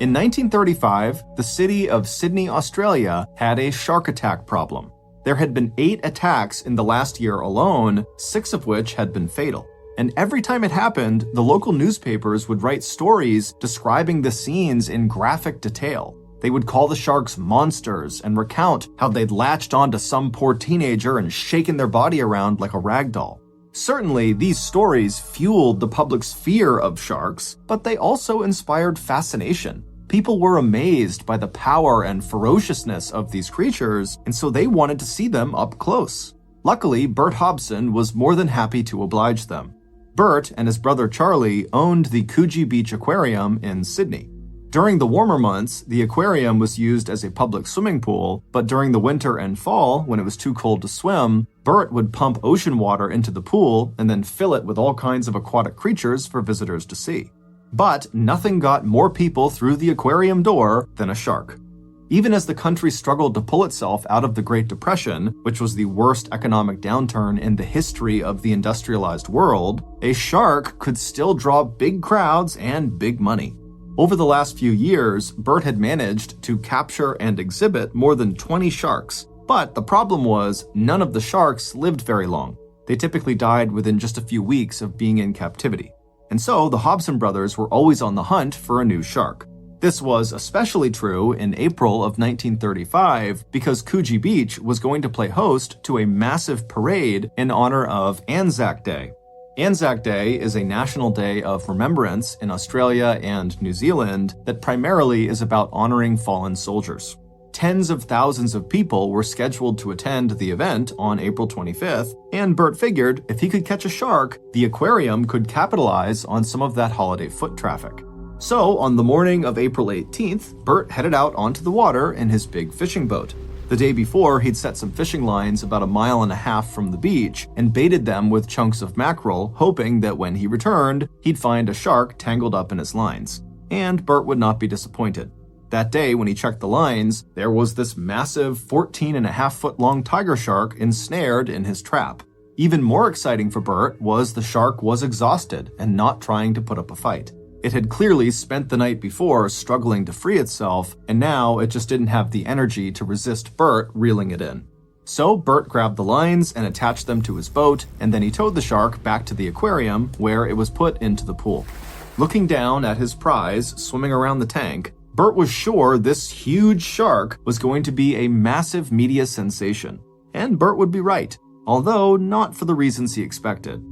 In 1935, the city of Sydney, Australia had a shark attack problem. There had been 8 attacks in the last year alone, 6 of which had been fatal. And every time it happened, the local newspapers would write stories describing the scenes in graphic detail. They would call the sharks monsters and recount how they'd latched onto some poor teenager and shaken their body around like a rag doll. Certainly, these stories fueled the public's fear of sharks, but they also inspired fascination. People were amazed by the power and ferociousness of these creatures, and so they wanted to see them up close. Luckily, Bert Hobson was more than happy to oblige them. Bert and his brother Charlie owned the Coogee Beach Aquarium in Sydney. During the warmer months, the aquarium was used as a public swimming pool, but during the winter and fall, when it was too cold to swim, Bert would pump ocean water into the pool and then fill it with all kinds of aquatic creatures for visitors to see. But nothing got more people through the aquarium door than a shark. Even as the country struggled to pull itself out of the Great Depression, which was the worst economic downturn in the history of the industrialized world, a shark could still draw big crowds and big money. Over the last few years, Bert had managed to capture and exhibit more than 20 sharks, but the problem was none of the sharks lived very long. They typically died within just a few weeks of being in captivity. And so the Hobson brothers were always on the hunt for a new shark. This was especially true in April of 1935 because Coogee Beach was going to play host to a massive parade in honor of Anzac Day. Anzac Day is a national day of remembrance in Australia and New Zealand that primarily is about honoring fallen soldiers. Tens of thousands of people were scheduled to attend the event on April 25th, and Bert figured if he could catch a shark, the aquarium could capitalize on some of that holiday foot traffic. So, on the morning of April 18th, Bert headed out onto the water in his big fishing boat. The day before, he'd set some fishing lines about 1.5 miles from the beach and baited them with chunks of mackerel, hoping that when he returned, he'd find a shark tangled up in his lines. And Bert would not be disappointed. That day, when he checked the lines, there was this massive 14.5-foot-long tiger shark ensnared in his trap. Even more exciting for Bert was the shark was exhausted and not trying to put up a fight. It had clearly spent the night before struggling to free itself, and now it just didn't have the energy to resist Bert reeling it in. So Bert grabbed the lines and attached them to his boat, and then he towed the shark back to the aquarium where it was put into the pool. Looking down at his prize swimming around the tank, Bert was sure this huge shark was going to be a massive media sensation. And Bert would be right, although not for the reasons he expected.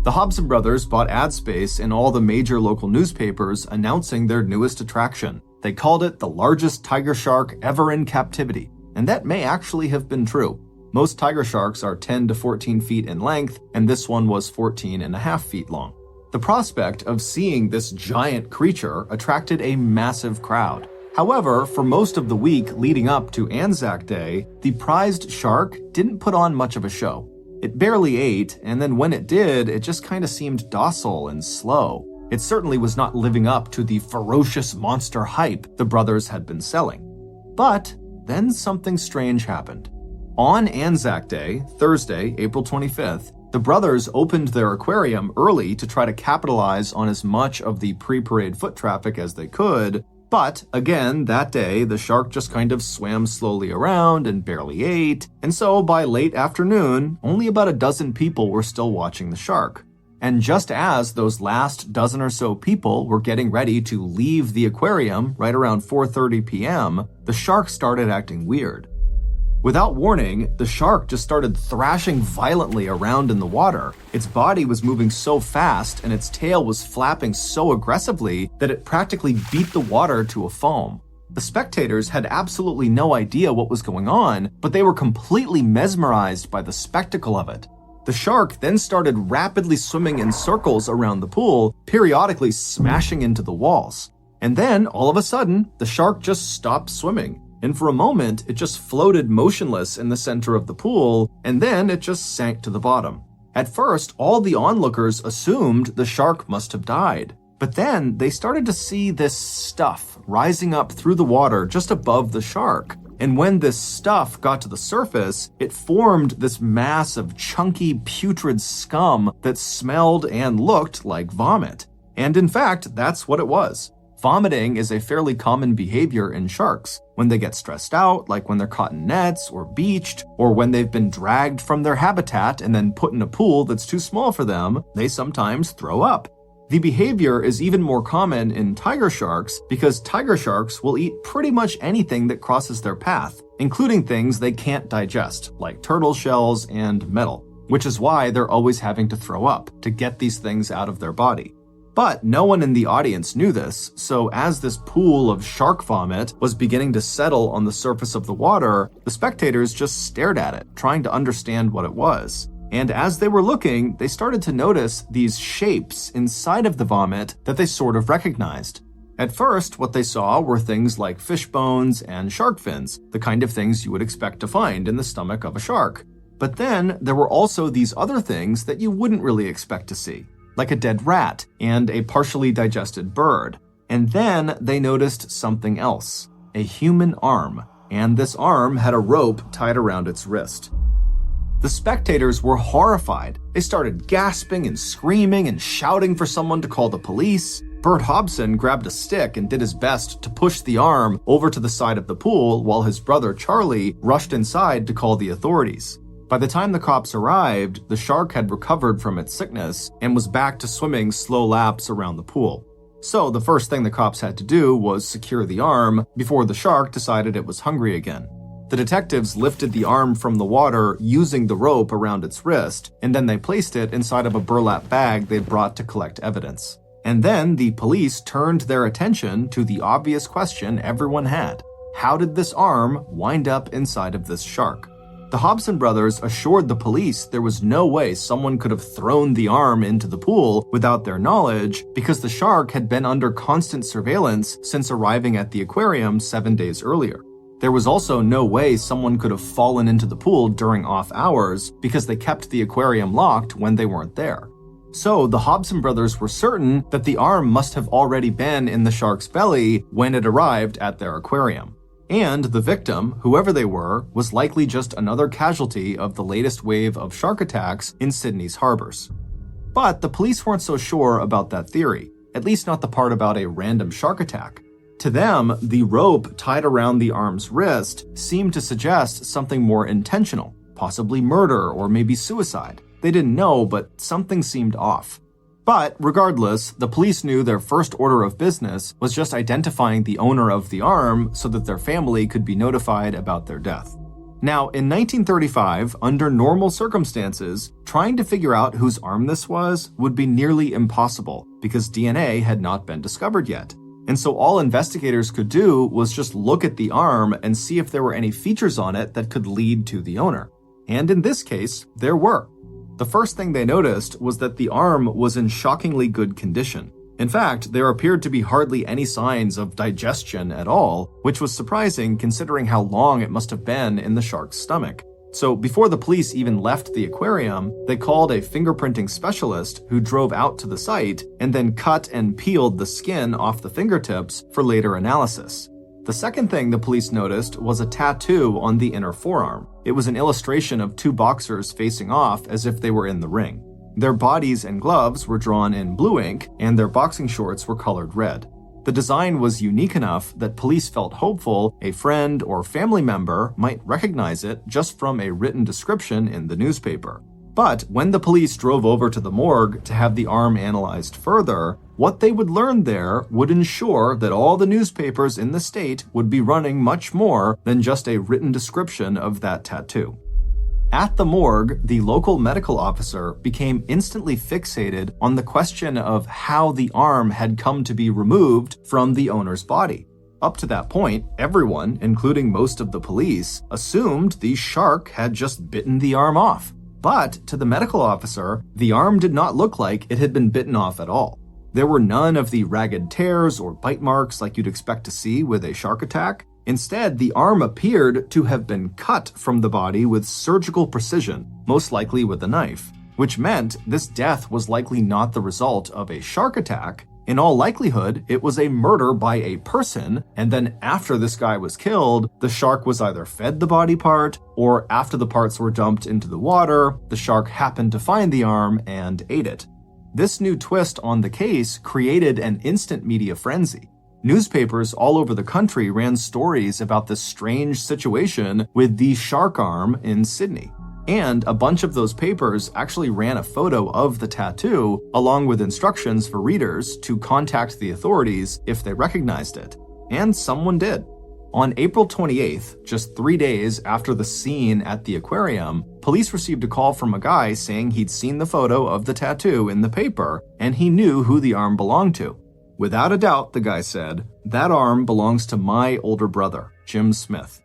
The Hobson brothers bought ad space in all the major local newspapers announcing their newest attraction. They called it the largest tiger shark ever in captivity, and that may actually have been true. Most tiger sharks are 10 to 14 feet in length, and this one was 14.5 feet long. The prospect of seeing this giant creature attracted a massive crowd. However, for most of the week leading up to Anzac Day, the prized shark didn't put on much of a show. It barely ate, and then when it did, it just kind of seemed docile and slow. It certainly was not living up to the ferocious monster hype the brothers had been selling. But then something strange happened. On Anzac Day, Thursday, April 25th, the brothers opened their aquarium early to try to capitalize on as much of the pre-parade foot traffic as they could, but again, that day, the shark just kind of swam slowly around and barely ate, and so by late afternoon, only about a dozen people were still watching the shark. And just as those last dozen or so people were getting ready to leave the aquarium right around 4:30 p.m., the shark started acting weird. Without warning, the shark just started thrashing violently around in the water. Its body was moving so fast and its tail was flapping so aggressively that it practically beat the water to a foam. The spectators had absolutely no idea what was going on, but they were completely mesmerized by the spectacle of it. The shark then started rapidly swimming in circles around the pool, periodically smashing into the walls. And then, all of a sudden, the shark just stopped swimming. And for a moment, it just floated motionless in the center of the pool, and then it just sank to the bottom. At first, all the onlookers assumed the shark must have died. But then, they started to see this stuff rising up through the water just above the shark. And when this stuff got to the surface, it formed this mass of chunky, putrid scum that smelled and looked like vomit. And in fact, that's what it was. Vomiting is a fairly common behavior in sharks. When they get stressed out, like when they're caught in nets or beached, or when they've been dragged from their habitat and then put in a pool that's too small for them, they sometimes throw up. The behavior is even more common in tiger sharks because tiger sharks will eat pretty much anything that crosses their path, including things they can't digest, like turtle shells and metal, which is why they're always having to throw up to get these things out of their body. But no one in the audience knew this, so as this pool of shark vomit was beginning to settle on the surface of the water, the spectators just stared at it, trying to understand what it was. And as they were looking, they started to notice these shapes inside of the vomit that they sort of recognized. At first, what they saw were things like fish bones and shark fins, the kind of things you would expect to find in the stomach of a shark. But then there were also these other things that you wouldn't really expect to see, like a dead rat and a partially digested bird. And then they noticed something else, a human arm, and this arm had a rope tied around its wrist. The spectators were horrified. They started gasping and screaming and shouting for someone to call the police. Bert Hobson grabbed a stick and did his best to push the arm over to the side of the pool while his brother Charlie rushed inside to call the authorities. By the time the cops arrived, the shark had recovered from its sickness and was back to swimming slow laps around the pool. So the first thing the cops had to do was secure the arm before the shark decided it was hungry again. The detectives lifted the arm from the water using the rope around its wrist, and then they placed it inside of a burlap bag they'd brought to collect evidence. And then the police turned their attention to the obvious question everyone had. How did this arm wind up inside of this shark? The Hobson brothers assured the police there was no way someone could have thrown the arm into the pool without their knowledge because the shark had been under constant surveillance since arriving at the aquarium 7 days earlier. There was also no way someone could have fallen into the pool during off hours because they kept the aquarium locked when they weren't there. So the Hobson brothers were certain that the arm must have already been in the shark's belly when it arrived at their aquarium. And the victim, whoever they were, was likely just another casualty of the latest wave of shark attacks in Sydney's harbors. But the police weren't so sure about that theory, at least not the part about a random shark attack. To them, the rope tied around the arm's wrist seemed to suggest something more intentional, possibly murder or maybe suicide. They didn't know, but something seemed off. But regardless, the police knew their first order of business was just identifying the owner of the arm so that their family could be notified about their death. Now, in 1935, under normal circumstances, trying to figure out whose arm this was would be nearly impossible because DNA had not been discovered yet. And so all investigators could do was just look at the arm and see if there were any features on it that could lead to the owner. And in this case, there were. The first thing they noticed was that the arm was in shockingly good condition. In fact, there appeared to be hardly any signs of digestion at all, which was surprising considering how long it must have been in the shark's stomach. So before the police even left the aquarium, they called a fingerprinting specialist who drove out to the site and then cut and peeled the skin off the fingertips for later analysis. The second thing the police noticed was a tattoo on the inner forearm. It was an illustration of two boxers facing off as if they were in the ring. Their bodies and gloves were drawn in blue ink, and their boxing shorts were colored red. The design was unique enough that police felt hopeful a friend or family member might recognize it just from a written description in the newspaper. But when the police drove over to the morgue to have the arm analyzed further, what they would learn there would ensure that all the newspapers in the state would be running much more than just a written description of that tattoo. At the morgue, the local medical officer became instantly fixated on the question of how the arm had come to be removed from the owner's body. Up to that point, everyone, including most of the police, assumed the shark had just bitten the arm off. But to the medical officer, the arm did not look like it had been bitten off at all. There were none of the ragged tears or bite marks like you'd expect to see with a shark attack. Instead, the arm appeared to have been cut from the body with surgical precision, most likely with a knife, which meant this death was likely not the result of a shark attack. In all likelihood, it was a murder by a person, and then after this guy was killed, the shark was either fed the body part, or after the parts were dumped into the water, the shark happened to find the arm and ate it. This new twist on the case created an instant media frenzy. Newspapers all over the country ran stories about this strange situation with the shark arm in Sydney. And a bunch of those papers actually ran a photo of the tattoo, along with instructions for readers to contact the authorities if they recognized it. And someone did. On April 28th, just 3 days after the scene at the aquarium, police received a call from a guy saying he'd seen the photo of the tattoo in the paper and he knew who the arm belonged to. Without a doubt, the guy said, that arm belongs to my older brother, Jim Smith.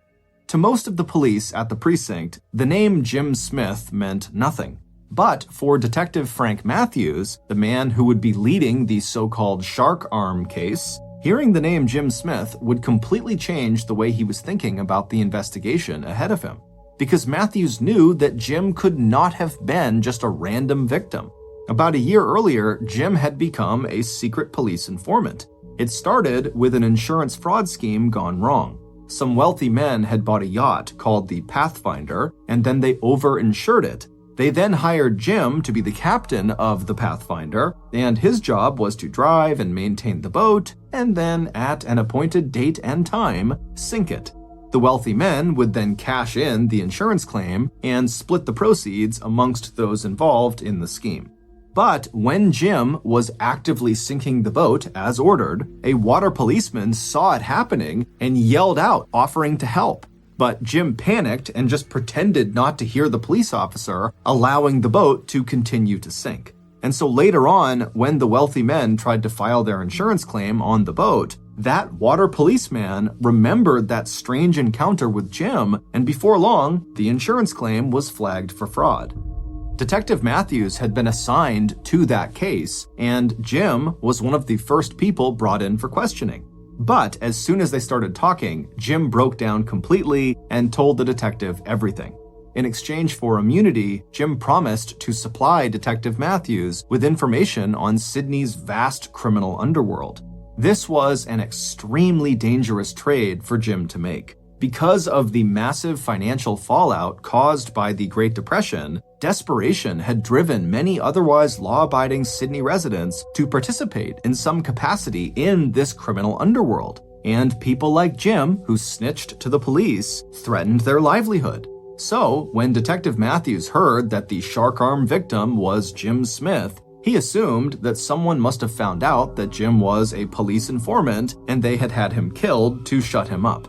To most of the police at the precinct, the name Jim Smith meant nothing. But for Detective Frank Matthews, the man who would be leading the so-called shark arm case, hearing the name Jim Smith would completely change the way he was thinking about the investigation ahead of him. Because Matthews knew that Jim could not have been just a random victim. About a year earlier, Jim had become a secret police informant. It started with an insurance fraud scheme gone wrong. Some wealthy men had bought a yacht called the Pathfinder, and then they over-insured it. They then hired Jim to be the captain of the Pathfinder, and his job was to drive and maintain the boat, and then, at an appointed date and time, sink it. The wealthy men would then cash in the insurance claim and split the proceeds amongst those involved in the scheme. But when Jim was actively sinking the boat as ordered, a water policeman saw it happening and yelled out, offering to help. But Jim panicked and just pretended not to hear the police officer, allowing the boat to continue to sink. And so later on, when the wealthy men tried to file their insurance claim on the boat, that water policeman remembered that strange encounter with Jim, and before long, the insurance claim was flagged for fraud. Detective Matthews had been assigned to that case, and Jim was one of the first people brought in for questioning. But as soon as they started talking, Jim broke down completely and told the detective everything. In exchange for immunity, Jim promised to supply Detective Matthews with information on Sydney's vast criminal underworld. This was an extremely dangerous trade for Jim to make. Because of the massive financial fallout caused by the Great Depression, desperation had driven many otherwise law-abiding Sydney residents to participate in some capacity in this criminal underworld. And people like Jim, who snitched to the police, threatened their livelihood. So, when Detective Matthews heard that the shark arm victim was Jim Smith, he assumed that someone must have found out that Jim was a police informant and they had had him killed to shut him up.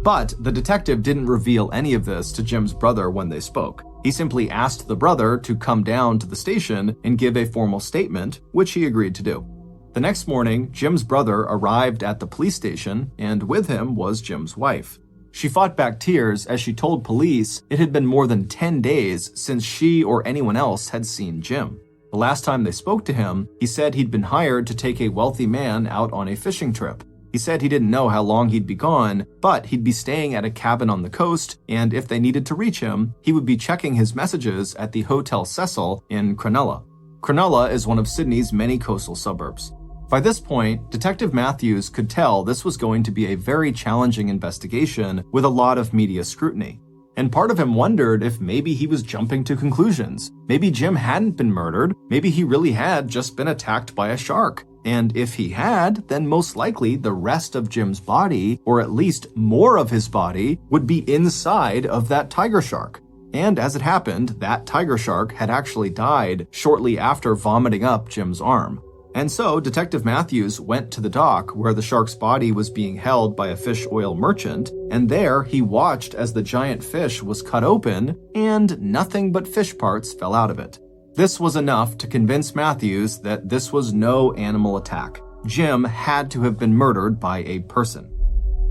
But the detective didn't reveal any of this to Jim's brother when they spoke. He simply asked the brother to come down to the station and give a formal statement, which he agreed to do. The next morning, Jim's brother arrived at the police station, and with him was Jim's wife. She fought back tears as she told police it had been more than 10 days since she or anyone else had seen Jim. The last time they spoke to him, he said he'd been hired to take a wealthy man out on a fishing trip. He said he didn't know how long he'd be gone, but he'd be staying at a cabin on the coast, and if they needed to reach him, he would be checking his messages at the Hotel Cecil in Cronulla. Cronulla is one of Sydney's many coastal suburbs. By this point, Detective Matthews could tell this was going to be a very challenging investigation with a lot of media scrutiny. And part of him wondered if maybe he was jumping to conclusions. Maybe Jim hadn't been murdered. Maybe he really had just been attacked by a shark. And if he had, then most likely the rest of Jim's body, or at least more of his body, would be inside of that tiger shark. And as it happened, that tiger shark had actually died shortly after vomiting up Jim's arm. And so Detective Matthews went to the dock where the shark's body was being held by a fish oil merchant, and there he watched as the giant fish was cut open and nothing but fish parts fell out of it. This was enough to convince Matthews that this was no animal attack. Jim had to have been murdered by a person.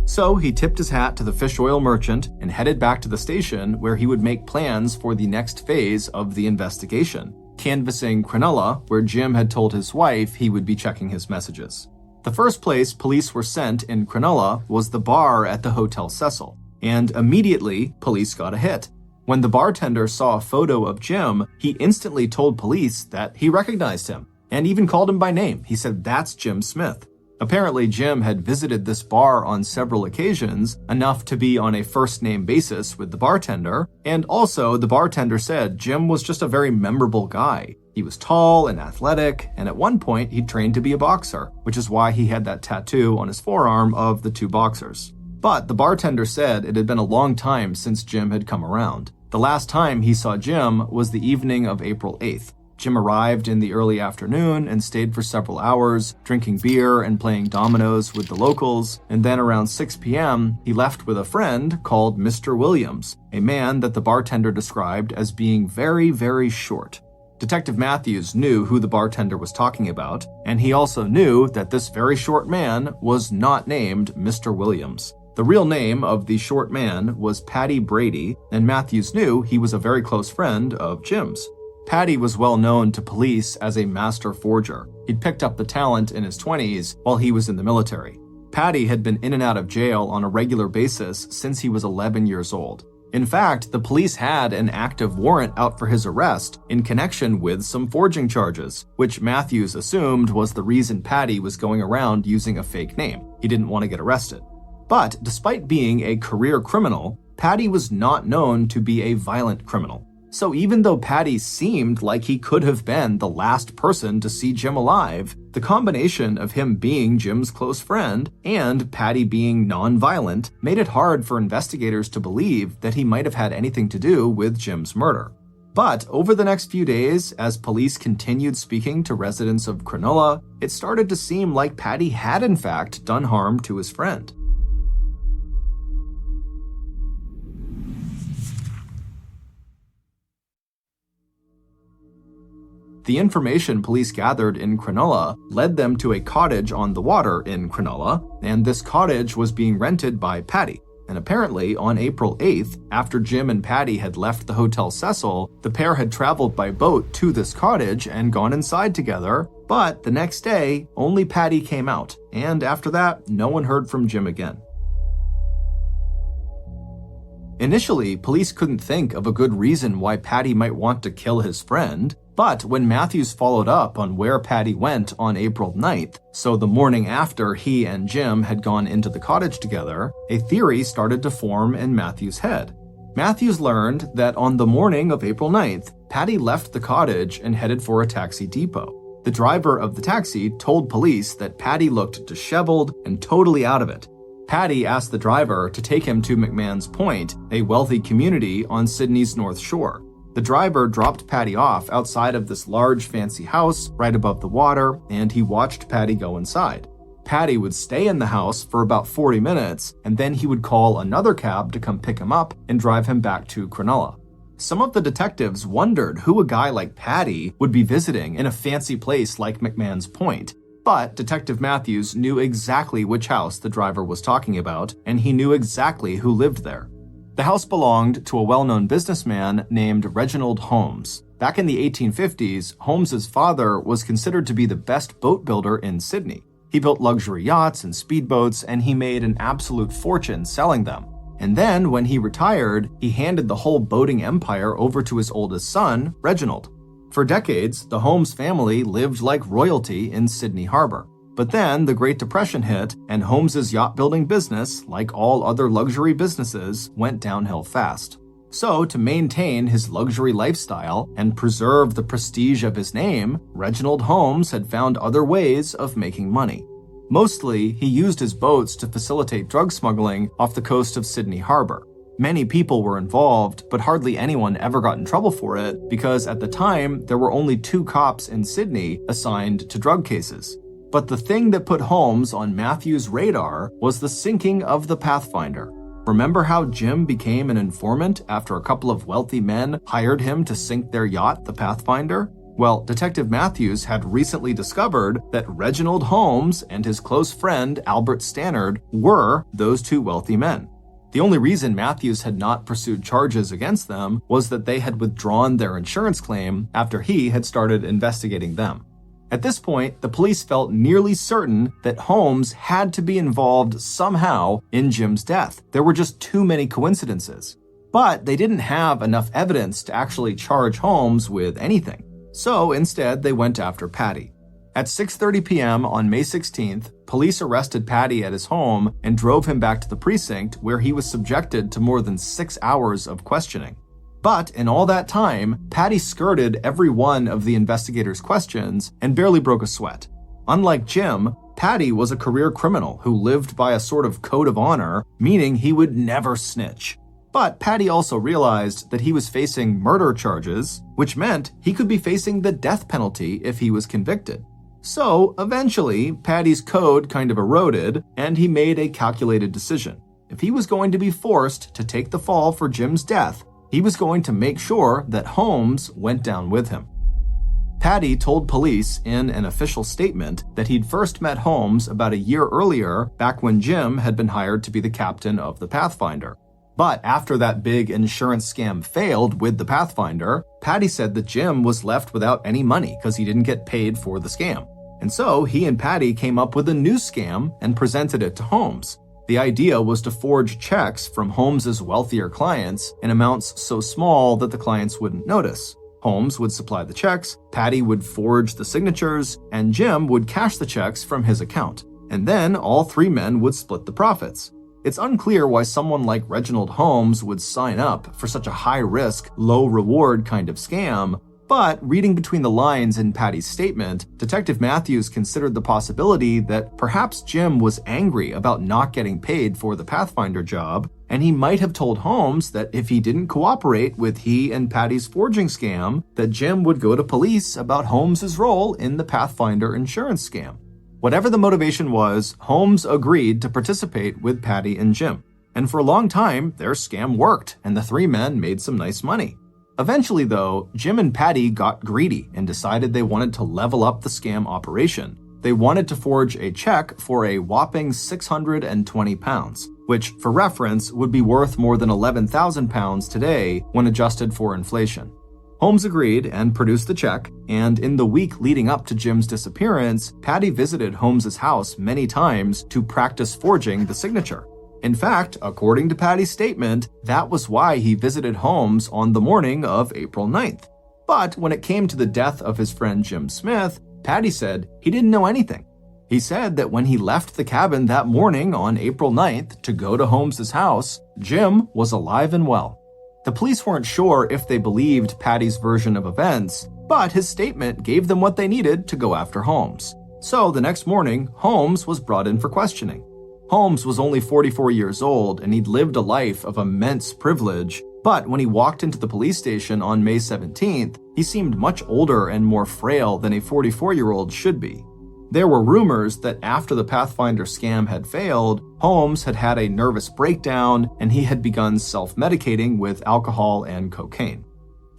So he tipped his hat to the fish oil merchant and headed back to the station where he would make plans for the next phase of the investigation, canvassing Cronulla, where Jim had told his wife he would be checking his messages. The first place police were sent in Cronulla was the bar at the Hotel Cecil, and immediately police got a hit. When the bartender saw a photo of Jim, he instantly told police that he recognized him, and even called him by name. He said, "That's Jim Smith." Apparently, Jim had visited this bar on several occasions, enough to be on a first-name basis with the bartender, and also the bartender said Jim was just a very memorable guy. He was tall and athletic, and at one point he trained to be a boxer, which is why he had that tattoo on his forearm of the two boxers. But the bartender said it had been a long time since Jim had come around. The last time he saw Jim was the evening of April 8th. Jim arrived in the early afternoon and stayed for several hours, drinking beer and playing dominoes with the locals, and then around 6 p.m., he left with a friend called Mr. Williams, a man that the bartender described as being very, very short. Detective Matthews knew who the bartender was talking about, and he also knew that this very short man was not named Mr. Williams. The real name of the short man was Paddy Brady, and Matthews knew he was a very close friend of Jim's. Paddy was well known to police as a master forger. He'd picked up the talent in his 20s while he was in the military. Paddy had been in and out of jail on a regular basis since he was 11 years old. In fact, the police had an active warrant out for his arrest in connection with some forging charges, which Matthews assumed was the reason Paddy was going around using a fake name. He didn't want to get arrested. But despite being a career criminal, Paddy was not known to be a violent criminal. So even though Paddy seemed like he could have been the last person to see Jim alive, the combination of him being Jim's close friend and Paddy being non-violent made it hard for investigators to believe that he might have had anything to do with Jim's murder. But over the next few days, as police continued speaking to residents of Cronulla, it started to seem like Paddy had in fact done harm to his friend. The information police gathered in Cronulla led them to a cottage on the water in Cronulla, and this cottage was being rented by Paddy. And apparently, on April 8th, after Jim and Paddy had left the Hotel Cecil, the pair had traveled by boat to this cottage and gone inside together, but the next day, only Paddy came out, and after that, no one heard from Jim again. Initially, police couldn't think of a good reason why Paddy might want to kill his friend, but when Matthews followed up on where Paddy went on April 9th, so the morning after he and Jim had gone into the cottage together, a theory started to form in Matthews' head. Matthews learned that on the morning of April 9th, Paddy left the cottage and headed for a taxi depot. The driver of the taxi told police that Paddy looked disheveled and totally out of it. Paddy asked the driver to take him to McMahon's Point, a wealthy community on Sydney's North Shore. The driver dropped Paddy off outside of this large fancy house right above the water, and he watched Paddy go inside. Paddy would stay in the house for about 40 minutes, and then he would call another cab to come pick him up and drive him back to Cronulla. Some of the detectives wondered who a guy like Paddy would be visiting in a fancy place like McMahon's Point, but Detective Matthews knew exactly which house the driver was talking about, and he knew exactly who lived there. The house belonged to a well-known businessman named Reginald Holmes. Back in the 1850s, Holmes's father was considered to be the best boat builder in Sydney. He built luxury yachts and speedboats, and he made an absolute fortune selling them. And then, when he retired, he handed the whole boating empire over to his oldest son, Reginald. For decades, the Holmes family lived like royalty in Sydney Harbor. But then the Great Depression hit, and Holmes's yacht building business, like all other luxury businesses, went downhill fast. So, to maintain his luxury lifestyle and preserve the prestige of his name, Reginald Holmes had found other ways of making money. Mostly, he used his boats to facilitate drug smuggling off the coast of Sydney Harbor. Many people were involved, but hardly anyone ever got in trouble for it because at the time, there were only 2 cops in Sydney assigned to drug cases. But the thing that put Holmes on Matthews' radar was the sinking of the Pathfinder. Remember how Jim became an informant after a couple of wealthy men hired him to sink their yacht, the Pathfinder? Well, Detective Matthews had recently discovered that Reginald Holmes and his close friend Albert Stannard were those 2 wealthy men. The only reason Matthews had not pursued charges against them was that they had withdrawn their insurance claim after he had started investigating them. At this point, the police felt nearly certain that Holmes had to be involved somehow in Jim's death. There were just too many coincidences. But they didn't have enough evidence to actually charge Holmes with anything. So instead, they went after Paddy. At 6:30 p.m. on May 16th, police arrested Paddy at his home and drove him back to the precinct where he was subjected to more than 6 hours of questioning. But in all that time, Patty skirted every one of the investigators' questions and barely broke a sweat. Unlike Jim, Patty was a career criminal who lived by a sort of code of honor, meaning he would never snitch. But Patty also realized that he was facing murder charges, which meant he could be facing the death penalty if he was convicted. So, eventually, Patty's code kind of eroded, and he made a calculated decision. If he was going to be forced to take the fall for Jim's death, he was going to make sure that Holmes went down with him. Patty told police in an official statement that he'd first met Holmes about a year earlier, back when Jim had been hired to be the captain of the Pathfinder. But after that big insurance scam failed with the Pathfinder, Patty said that Jim was left without any money because he didn't get paid for the scam. And so he and Patty came up with a new scam and presented it to Holmes. The idea was to forge checks from Holmes's wealthier clients in amounts so small that the clients wouldn't notice. Holmes would supply the checks, Patty would forge the signatures, and Jim would cash the checks from his account. And then all three men would split the profits. It's unclear why someone like Reginald Holmes would sign up for such a high-risk, low-reward kind of scam, but reading between the lines in Patty's statement, Detective Matthews considered the possibility that perhaps Jim was angry about not getting paid for the Pathfinder job, and he might have told Holmes that if he didn't cooperate with he and Patty's forging scam, that Jim would go to police about Holmes's role in the Pathfinder insurance scam. Whatever the motivation was, Holmes agreed to participate with Patty and Jim. And for a long time, their scam worked, and the three men made some nice money. Eventually, though, Jim and Patty got greedy and decided they wanted to level up the scam operation. They wanted to forge a check for a whopping £620, which, for reference, would be worth more than £11,000 today when adjusted for inflation. Holmes agreed and produced the check, and in the week leading up to Jim's disappearance, Patty visited Holmes's house many times to practice forging the signature. In fact, according to Patty's statement, that was why he visited Holmes on the morning of April 9th. But when it came to the death of his friend Jim Smith, Patty said he didn't know anything. He said that when he left the cabin that morning on April 9th to go to Holmes's house, Jim was alive and well. The police weren't sure if they believed Patty's version of events, but his statement gave them what they needed to go after Holmes. So the next morning, Holmes was brought in for questioning. Holmes was only 44 years old and he'd lived a life of immense privilege, but when he walked into the police station on May 17th, he seemed much older and more frail than a 44-year-old should be. There were rumors that after the Pathfinder scam had failed, Holmes had had a nervous breakdown and he had begun self-medicating with alcohol and cocaine.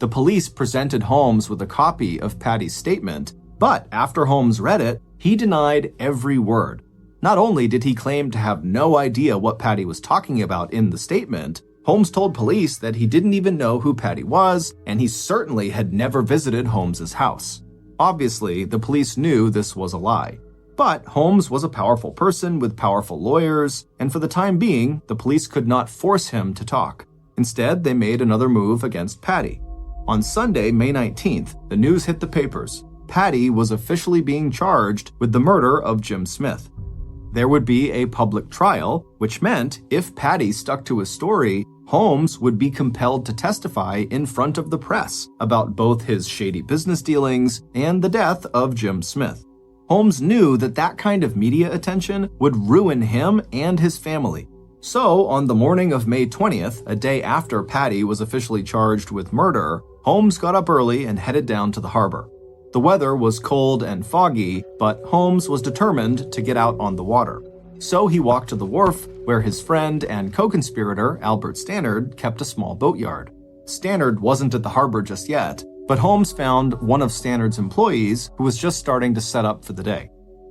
The police presented Holmes with a copy of Patty's statement, but after Holmes read it, he denied every word. Not only did he claim to have no idea what Patty was talking about in the statement, Holmes told police that he didn't even know who Patty was, and he certainly had never visited Holmes's house. Obviously, the police knew this was a lie. But Holmes was a powerful person with powerful lawyers, and for the time being, the police could not force him to talk. Instead, they made another move against Patty. On Sunday, May 19th, the news hit the papers. Patty was officially being charged with the murder of Jim Smith. There would be a public trial, which meant if Patty stuck to his story, Holmes would be compelled to testify in front of the press about both his shady business dealings and the death of Jim Smith. Holmes knew that that kind of media attention would ruin him and his family. So, on the morning of May 20th, a day after Patty was officially charged with murder, Holmes got up early and headed down to the harbor. The weather was cold and foggy, but Holmes was determined to get out on the water. So he walked to the wharf, where his friend and co-conspirator, Albert Stannard, kept a small boatyard. Stannard wasn't at the harbor just yet, but Holmes found one of Stannard's employees who was just starting to set up for the day.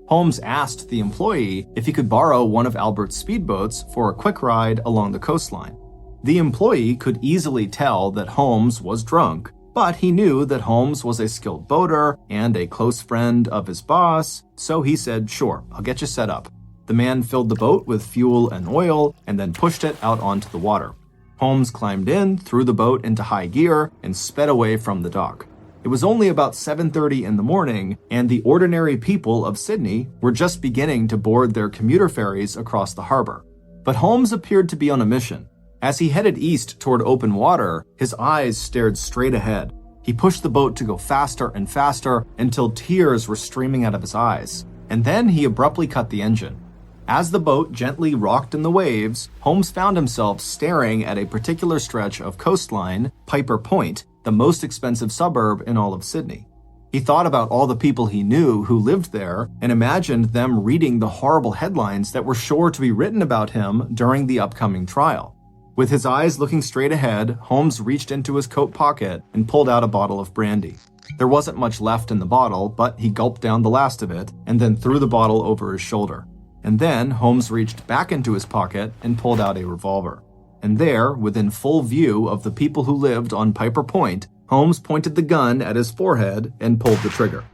Holmes asked the employee if he could borrow one of Albert's speedboats for a quick ride along the coastline. The employee could easily tell that Holmes was drunk, but he knew that Holmes was a skilled boater and a close friend of his boss, so he said, "Sure, I'll get you set up." The man filled the boat with fuel and oil and then pushed it out onto the water. Holmes climbed in, threw the boat into high gear, and sped away from the dock. It was only about 7:30 in the morning, and the ordinary people of Sydney were just beginning to board their commuter ferries across the harbor. But Holmes appeared to be on a mission. As he headed east toward open water, his eyes stared straight ahead. He pushed the boat to go faster and faster until tears were streaming out of his eyes. And then he abruptly cut the engine. As the boat gently rocked in the waves, Holmes found himself staring at a particular stretch of coastline, Piper Point, the most expensive suburb in all of Sydney. He thought about all the people he knew who lived there and imagined them reading the horrible headlines that were sure to be written about him during the upcoming trial. With his eyes looking straight ahead, Holmes reached into his coat pocket and pulled out a bottle of brandy. There wasn't much left in the bottle, but he gulped down the last of it and then threw the bottle over his shoulder. And then Holmes reached back into his pocket and pulled out a revolver. And there, within full view of the people who lived on Piper Point, Holmes pointed the gun at his forehead and pulled the trigger.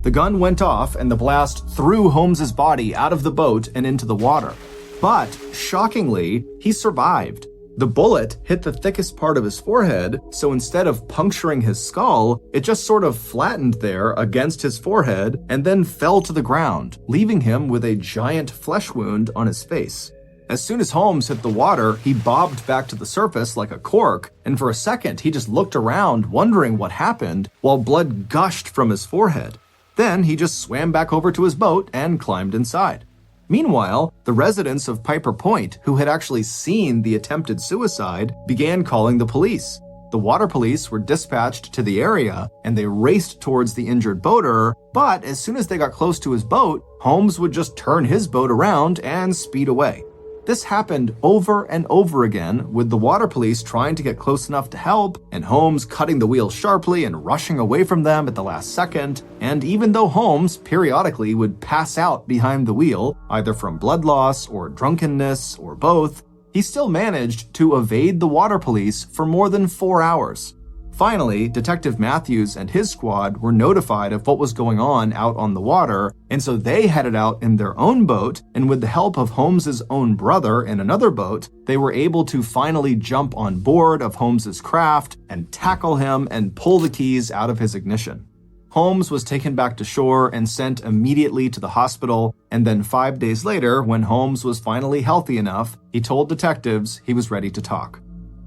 The gun went off and the blast threw Holmes's body out of the boat and into the water. But, shockingly, he survived. The bullet hit the thickest part of his forehead, so instead of puncturing his skull, it just sort of flattened there against his forehead and then fell to the ground, leaving him with a giant flesh wound on his face. As soon as Holmes hit the water, he bobbed back to the surface like a cork, and for a second he just looked around wondering what happened while blood gushed from his forehead. Then he just swam back over to his boat and climbed inside. Meanwhile, the residents of Piper Point, who had actually seen the attempted suicide, began calling the police. The water police were dispatched to the area, and they raced towards the injured boater, but as soon as they got close to his boat, Holmes would just turn his boat around and speed away. This happened over and over again, with the water police trying to get close enough to help, and Holmes cutting the wheel sharply and rushing away from them at the last second. And even though Holmes periodically would pass out behind the wheel, either from blood loss or drunkenness or both, he still managed to evade the water police for more than 4 hours. Finally, Detective Matthews and his squad were notified of what was going on out on the water, and so they headed out in their own boat, and with the help of Holmes's own brother in another boat, they were able to finally jump on board of Holmes's craft and tackle him and pull the keys out of his ignition. Holmes was taken back to shore and sent immediately to the hospital, and then 5 days later, when Holmes was finally healthy enough, he told detectives he was ready to talk.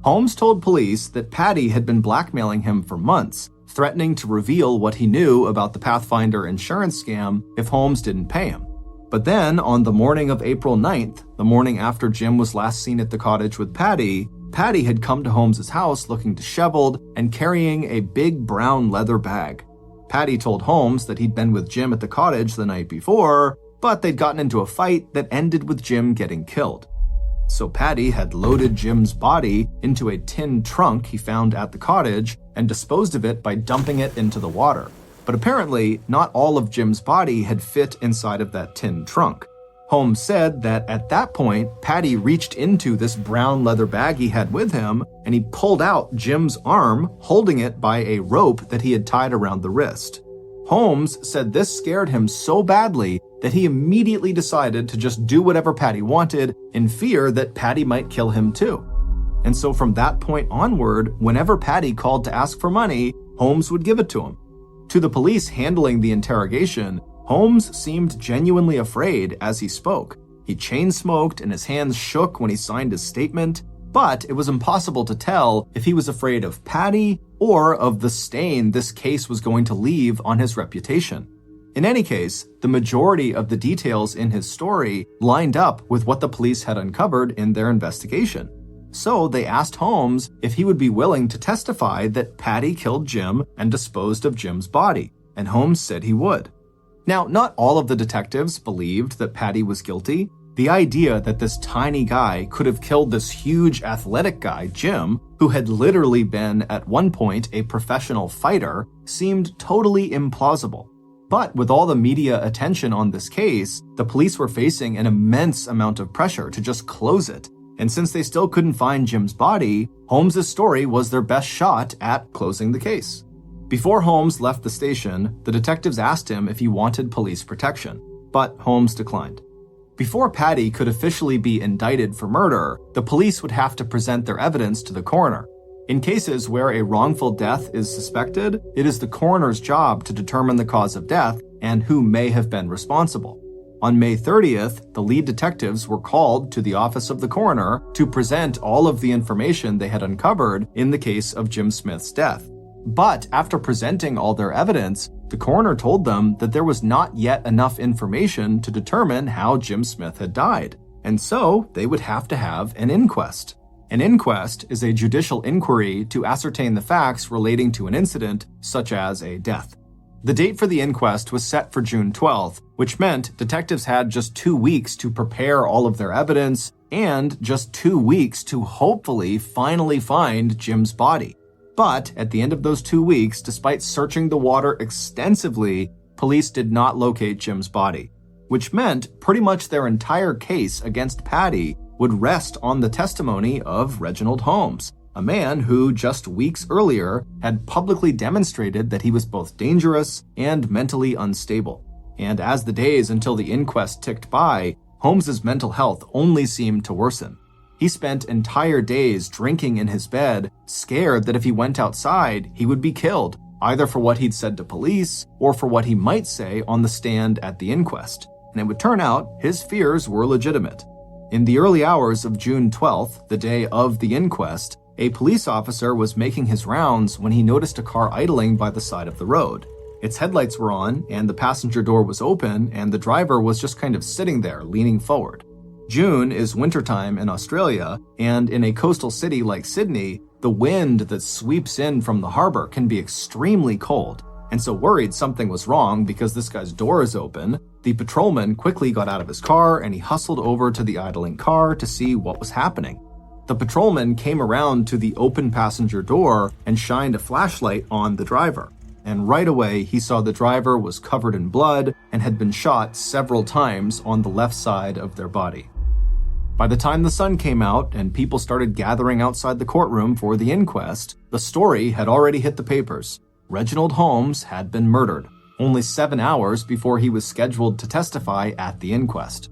Holmes told police that Patty had been blackmailing him for months, threatening to reveal what he knew about the Pathfinder insurance scam if Holmes didn't pay him. But then, on the morning of April 9th, the morning after Jim was last seen at the cottage with Patty, Patty had come to Holmes's house looking disheveled and carrying a big brown leather bag. Patty told Holmes that he'd been with Jim at the cottage the night before, but they'd gotten into a fight that ended with Jim getting killed. So Patty had loaded Jim's body into a tin trunk he found at the cottage and disposed of it by dumping it into the water. But apparently, not all of Jim's body had fit inside of that tin trunk. Holmes said that at that point, Patty reached into this brown leather bag he had with him, and he pulled out Jim's arm, holding it by a rope that he had tied around the wrist. Holmes said this scared him so badly that he immediately decided to just do whatever Patty wanted in fear that Patty might kill him too. And so from that point onward, whenever Patty called to ask for money, Holmes would give it to him. To the police handling the interrogation, Holmes seemed genuinely afraid as he spoke. He chain-smoked and his hands shook when he signed his statement, but it was impossible to tell if he was afraid of Patty or of the stain this case was going to leave on his reputation. In any case, the majority of the details in his story lined up with what the police had uncovered in their investigation. So they asked Holmes if he would be willing to testify that Patty killed Jim and disposed of Jim's body, and Holmes said he would. Now, not all of the detectives believed that Patty was guilty. The idea that this tiny guy could have killed this huge athletic guy, Jim, who had literally been at one point a professional fighter, seemed totally implausible. But with all the media attention on this case, the police were facing an immense amount of pressure to just close it. And since they still couldn't find Jim's body, Holmes' story was their best shot at closing the case. Before Holmes left the station, the detectives asked him if he wanted police protection, but Holmes declined. Before Patty could officially be indicted for murder, the police would have to present their evidence to the coroner. In cases where a wrongful death is suspected, it is the coroner's job to determine the cause of death and who may have been responsible. On May 30th, the lead detectives were called to the office of the coroner to present all of the information they had uncovered in the case of Jim Smith's death. But after presenting all their evidence, the coroner told them that there was not yet enough information to determine how Jim Smith had died, and so they would have to have an inquest. An inquest is a judicial inquiry to ascertain the facts relating to an incident, such as a death. The date for the inquest was set for June 12th, which meant detectives had just 2 weeks to prepare all of their evidence and just 2 weeks to hopefully finally find Jim's body. But at the end of those 2 weeks, despite searching the water extensively, police did not locate Jim's body, which meant pretty much their entire case against Patty would rest on the testimony of Reginald Holmes, a man who just weeks earlier had publicly demonstrated that he was both dangerous and mentally unstable. And as the days until the inquest ticked by, Holmes's mental health only seemed to worsen. He spent entire days drinking in his bed, scared that if he went outside, he would be killed, either for what he'd said to police or for what he might say on the stand at the inquest. And it would turn out his fears were legitimate. In the early hours of June 12th, the day of the inquest, a police officer was making his rounds when he noticed a car idling by the side of the road. Its headlights were on, and the passenger door was open, and the driver was just kind of sitting there, leaning forward. June is wintertime in Australia, and in a coastal city like Sydney, the wind that sweeps in from the harbor can be extremely cold. And so worried something was wrong because this guy's door is open, the patrolman quickly got out of his car and he hustled over to the idling car to see what was happening. The patrolman came around to the open passenger door and shined a flashlight on the driver. And right away, he saw the driver was covered in blood and had been shot several times on the left side of their body. By the time the sun came out and people started gathering outside the courtroom for the inquest, the story had already hit the papers. Reginald Holmes had been murdered, only 7 hours before he was scheduled to testify at the inquest.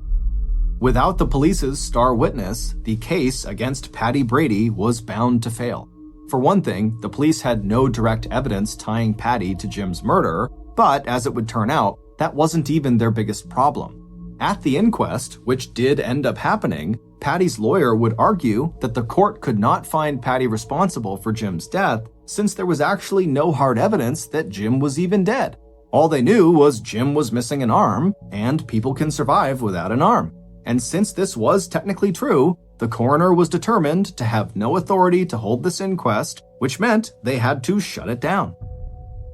Without the police's star witness, the case against Patty Brady was bound to fail. For one thing, the police had no direct evidence tying Patty to Jim's murder, but as it would turn out, that wasn't even their biggest problem. At the inquest, which did end up happening, Patty's lawyer would argue that the court could not find Patty responsible for Jim's death since there was actually no hard evidence that Jim was even dead. All they knew was Jim was missing an arm, and people can survive without an arm. And since this was technically true, the coroner was determined to have no authority to hold this inquest, which meant they had to shut it down.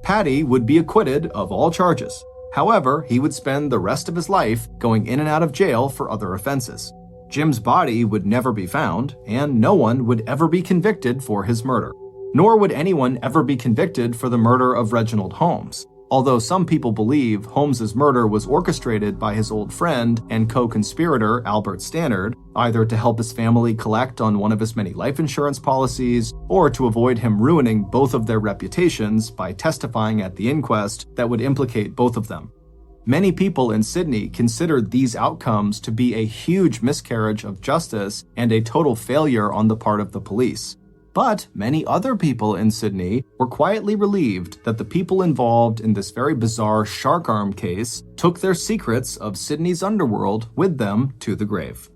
Patty would be acquitted of all charges. However, he would spend the rest of his life going in and out of jail for other offenses. Jim's body would never be found, and no one would ever be convicted for his murder. Nor would anyone ever be convicted for the murder of Reginald Holmes. Although some people believe Holmes's murder was orchestrated by his old friend and co-conspirator Albert Stannard, either to help his family collect on one of his many life insurance policies, or to avoid him ruining both of their reputations by testifying at the inquest that would implicate both of them. Many people in Sydney considered these outcomes to be a huge miscarriage of justice and a total failure on the part of the police. But many other people in Sydney were quietly relieved that the people involved in this very bizarre shark arm case took their secrets of Sydney's underworld with them to the grave.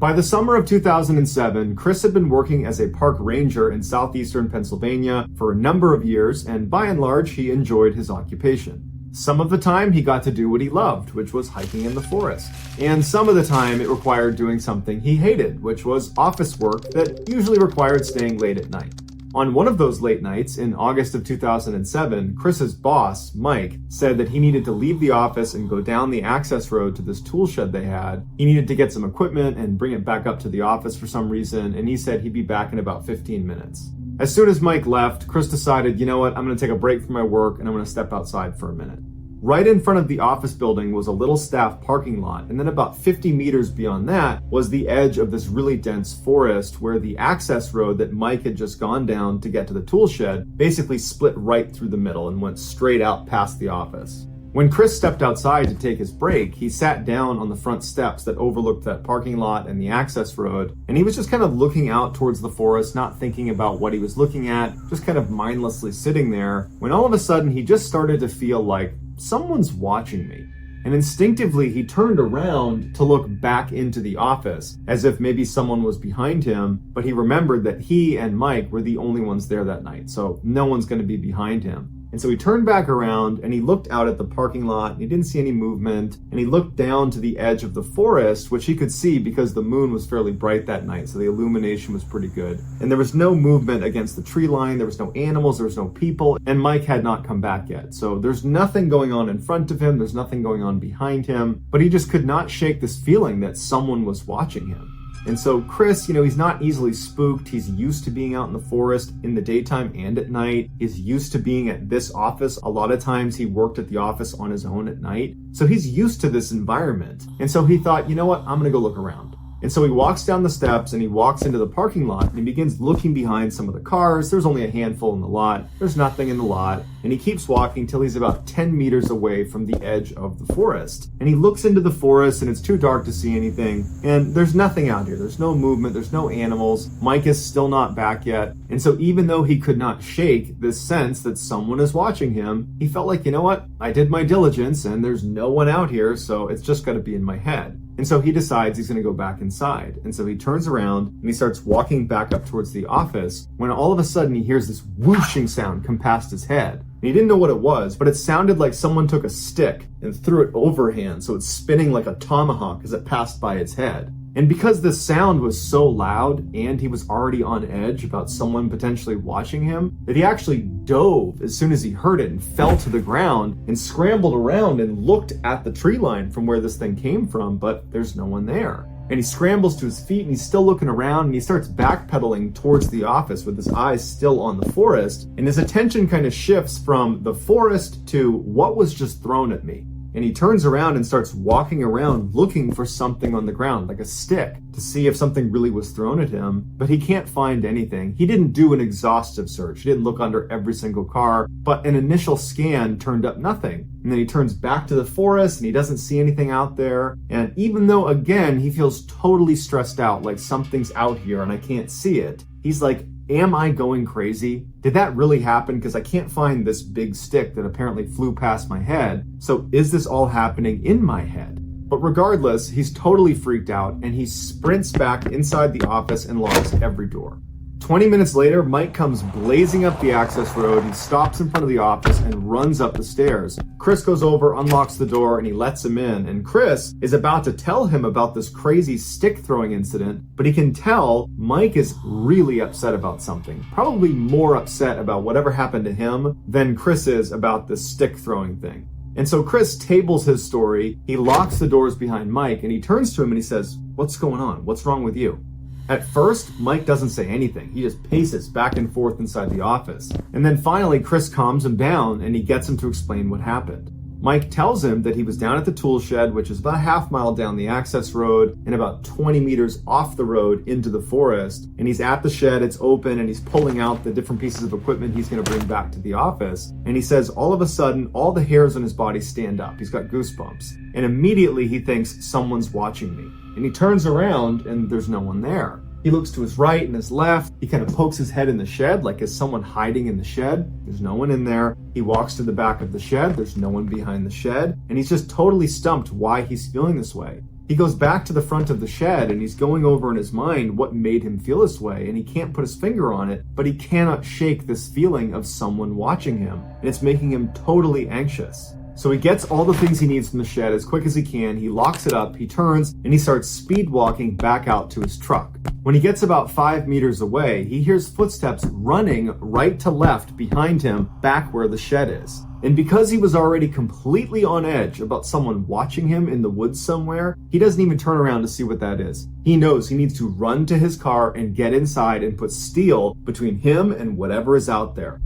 By the summer of 2007, Chris had been working as a park ranger in southeastern Pennsylvania for a number of years, and by and large, he enjoyed his occupation. Some of the time he got to do what he loved, which was hiking in the forest. And some of the time it required doing something he hated, which was office work that usually required staying late at night. On one of those late nights in August of 2007, Chris's boss, Mike, said that he needed to leave the office and go down the access road to this tool shed they had. He needed to get some equipment and bring it back up to the office for some reason, and he said he'd be back in about 15 minutes. As soon as Mike left, Chris decided, you know what, I'm going to take a break from my work and I'm going to step outside for a minute. Right in front of the office building was a little staff parking lot, and then about 50 meters beyond that was the edge of this really dense forest where the access road that Mike had just gone down to get to the tool shed basically split right through the middle and went straight out past the office. When Chris stepped outside to take his break, he sat down on the front steps that overlooked that parking lot and the access road, and he was just kind of looking out towards the forest, not thinking about what he was looking at, just kind of mindlessly sitting there, when all of a sudden he just started to feel like someone's watching me. And instinctively, he turned around to look back into the office, as if maybe someone was behind him, but he remembered that he and Mike were the only ones there that night, so no one's going to be behind him. And so he turned back around and he looked out at the parking lot and he didn't see any movement. And he looked down to the edge of the forest, which he could see because the moon was fairly bright that night. So the illumination was pretty good. And there was no movement against the tree line. There was no animals. There was no people. And Mike had not come back yet. So there's nothing going on in front of him. There's nothing going on behind him. But he just could not shake this feeling that someone was watching him. And so Chris, he's not easily spooked. He's used to being out in the forest in the daytime and at night. He's used to being at this office. A lot of times he worked at the office on his own at night. So he's used to this environment. And so he thought, you know what, I'm going to go look around. And so he walks down the steps and he walks into the parking lot and he begins looking behind some of the cars. There's only a handful in the lot. There's nothing in the lot. And he keeps walking till he's about 10 meters away from the edge of the forest. And he looks into the forest and it's too dark to see anything. And there's nothing out here. There's no movement. There's no animals. Mike is still not back yet. And so even though he could not shake this sense that someone is watching him, he felt like, you know what? I did my diligence and there's no one out here. So it's just got to be in my head. And so he decides he's going to go back inside. And so he turns around and he starts walking back up towards the office when all of a sudden he hears this whooshing sound come past his head. And he didn't know what it was, but it sounded like someone took a stick and threw it overhand. So it's spinning like a tomahawk as it passed by its head. And because the sound was so loud and he was already on edge about someone potentially watching him, that he actually dove as soon as he heard it and fell to the ground and scrambled around and looked at the tree line from where this thing came from, but there's no one there. And he scrambles to his feet and he's still looking around and he starts backpedaling towards the office with his eyes still on the forest. And his attention kind of shifts from the forest to what was just thrown at me. And he turns around and starts walking around looking for something on the ground, like a stick, to see if something really was thrown at him. But he can't find anything. He didn't do an exhaustive search. He didn't look under every single car, but an initial scan turned up nothing. And then he turns back to the forest and he doesn't see anything out there. And even though, again, he feels totally stressed out, like something's out here and I can't see it, he's like, am I going crazy? Did that really happen? Because I can't find this big stick that apparently flew past my head. So is this all happening in my head? But regardless, he's totally freaked out and he sprints back inside the office and locks every door. 20 minutes later, Mike comes blazing up the access road. He stops in front of the office and runs up the stairs. Chris goes over, unlocks the door, and he lets him in. And Chris is about to tell him about this crazy stick throwing incident, but he can tell Mike is really upset about something. Probably more upset about whatever happened to him than Chris is about this stick throwing thing. And so Chris tables his story. He locks the doors behind Mike and he turns to him and he says, "What's going on? What's wrong with you?" At first, Mike doesn't say anything. He just paces back and forth inside the office. And then finally, Chris calms him down and he gets him to explain what happened. Mike tells him that he was down at the tool shed, which is about a half mile down the access road and about 20 meters off the road into the forest. And he's at the shed, it's open, and he's pulling out the different pieces of equipment he's going to bring back to the office. And he says all of a sudden, all the hairs on his body stand up. He's got goosebumps. And immediately he thinks, someone's watching me. And he turns around and there's no one there. He looks to his right and his left. He kind of pokes his head in the shed, like is someone hiding in the shed? There's no one in there. He walks to the back of the shed. There's no one behind the shed. And he's just totally stumped why he's feeling this way. He goes back to the front of the shed and he's going over in his mind what made him feel this way. And he can't put his finger on it, but he cannot shake this feeling of someone watching him. And it's making him totally anxious. So he gets all the things he needs from the shed as quick as he can. He locks it up, he turns, and he starts speed walking back out to his truck. When he gets about 5 meters away, he hears footsteps running right to left behind him back where the shed is. And because he was already completely on edge about someone watching him in the woods somewhere, he doesn't even turn around to see what that is. He knows he needs to run to his car and get inside and put steel between him and whatever is out there.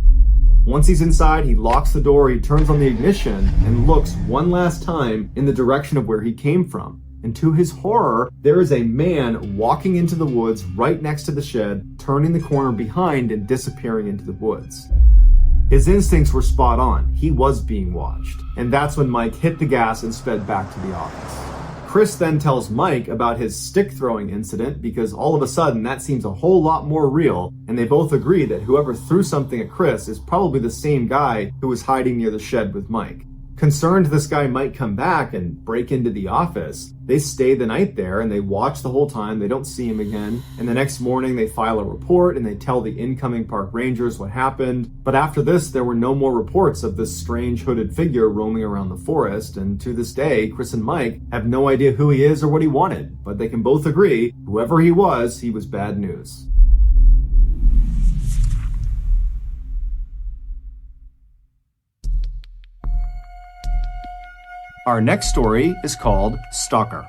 Once he's inside, he locks the door, he turns on the ignition, and looks one last time in the direction of where he came from. And to his horror, there is a man walking into the woods right next to the shed, turning the corner behind and disappearing into the woods. His instincts were spot on. He was being watched. And that's when Mike hit the gas and sped back to the office. Chris then tells Mike about his stick throwing incident because all of a sudden that seems a whole lot more real, and they both agree that whoever threw something at Chris is probably the same guy who was hiding near the shed with Mike. Concerned this guy might come back and break into the office, they stay the night there and they watch the whole time. They don't see him again. And the next morning they file a report and they tell the incoming park rangers what happened. But after this, there were no more reports of this strange hooded figure roaming around the forest. And to this day, Chris and Mike have no idea who he is or what he wanted. But they can both agree, whoever he was bad news. Our next story is called Stalker.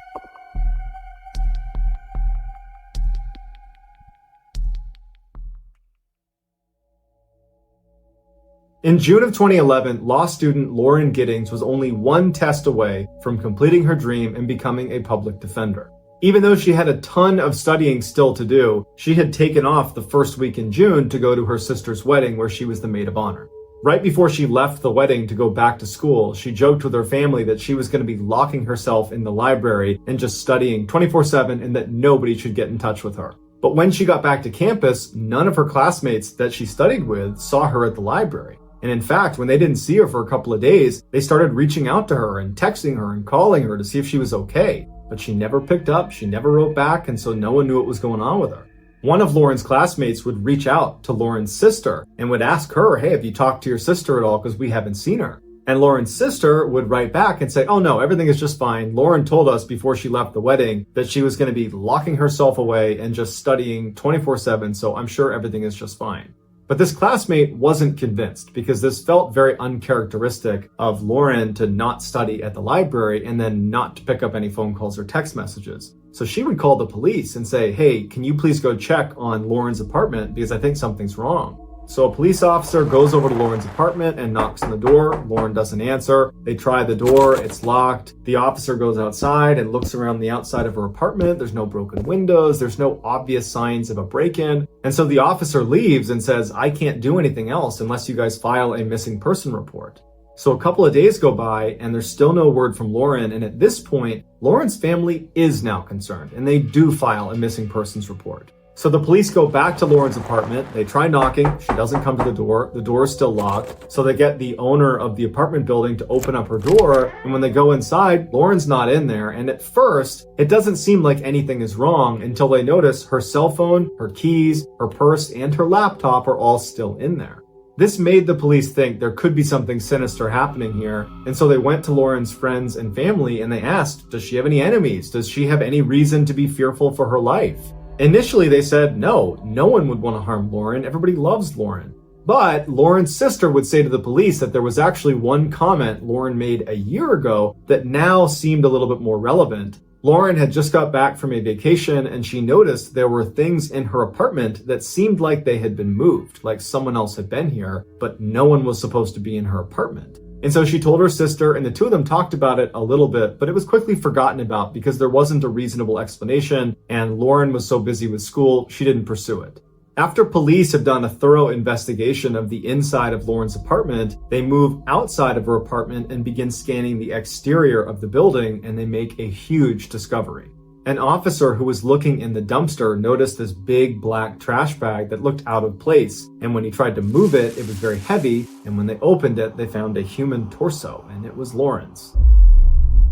In June of 2011, law student Lauren Giddings was only one test away from completing her dream and becoming a public defender. Even though she had a ton of studying still to do, she had taken off the first week in June to go to her sister's wedding where she was the maid of honor. Right before she left the wedding to go back to school, she joked with her family that she was going to be locking herself in the library and just studying 24/7 and that nobody should get in touch with her. But when she got back to campus, none of her classmates that she studied with saw her at the library. And in fact, when they didn't see her for a couple of days, they started reaching out to her and texting her and calling her to see if she was okay. But she never picked up, she never wrote back, and so no one knew what was going on with her. One of Lauren's classmates would reach out to Lauren's sister and would ask her, hey, have you talked to your sister at all? Because we haven't seen her. And Lauren's sister would write back and say, oh no, everything is just fine. Lauren told us before she left the wedding that she was going to be locking herself away and just studying 24/7, so I'm sure everything is just fine. But this classmate wasn't convinced because this felt very uncharacteristic of Lauren to not study at the library and then not to pick up any phone calls or text messages. So she would call the police and say, hey, can you please go check on Lauren's apartment because I think something's wrong. So a police officer goes over to Lauren's apartment and knocks on the door. Lauren doesn't answer. They try the door, it's locked. The officer goes outside and looks around the outside of her apartment. There's no broken windows. There's no obvious signs of a break-in. And so the officer leaves and says, I can't do anything else unless you guys file a missing person report. So a couple of days go by and there's still no word from Lauren. And at this point, Lauren's family is now concerned and they do file a missing persons report. So the police go back to Lauren's apartment. They try knocking. She doesn't come to the door. The door is still locked. So they get the owner of the apartment building to open up her door. And when they go inside, Lauren's not in there. And at first, it doesn't seem like anything is wrong until they notice her cell phone, her keys, her purse, and her laptop are all still in there. This made the police think there could be something sinister happening here. And so they went to Lauren's friends and family and they asked, does she have any enemies? Does she have any reason to be fearful for her life? Initially, they said, no one would want to harm Lauren. Everybody loves Lauren. But Lauren's sister would say to the police that there was actually one comment Lauren made a year ago that now seemed a little bit more relevant. Lauren had just got back from a vacation and she noticed there were things in her apartment that seemed like they had been moved, like someone else had been here, but no one was supposed to be in her apartment. And so she told her sister, and the two of them talked about it a little bit, but it was quickly forgotten about because there wasn't a reasonable explanation, and Lauren was so busy with school, she didn't pursue it. After police have done a thorough investigation of the inside of Lauren's apartment, they move outside of her apartment and begin scanning the exterior of the building, and they make a huge discovery. An officer who was looking in the dumpster noticed this big black trash bag that looked out of place. And when he tried to move it, it was very heavy. And when they opened it, they found a human torso, and it was Lauren's.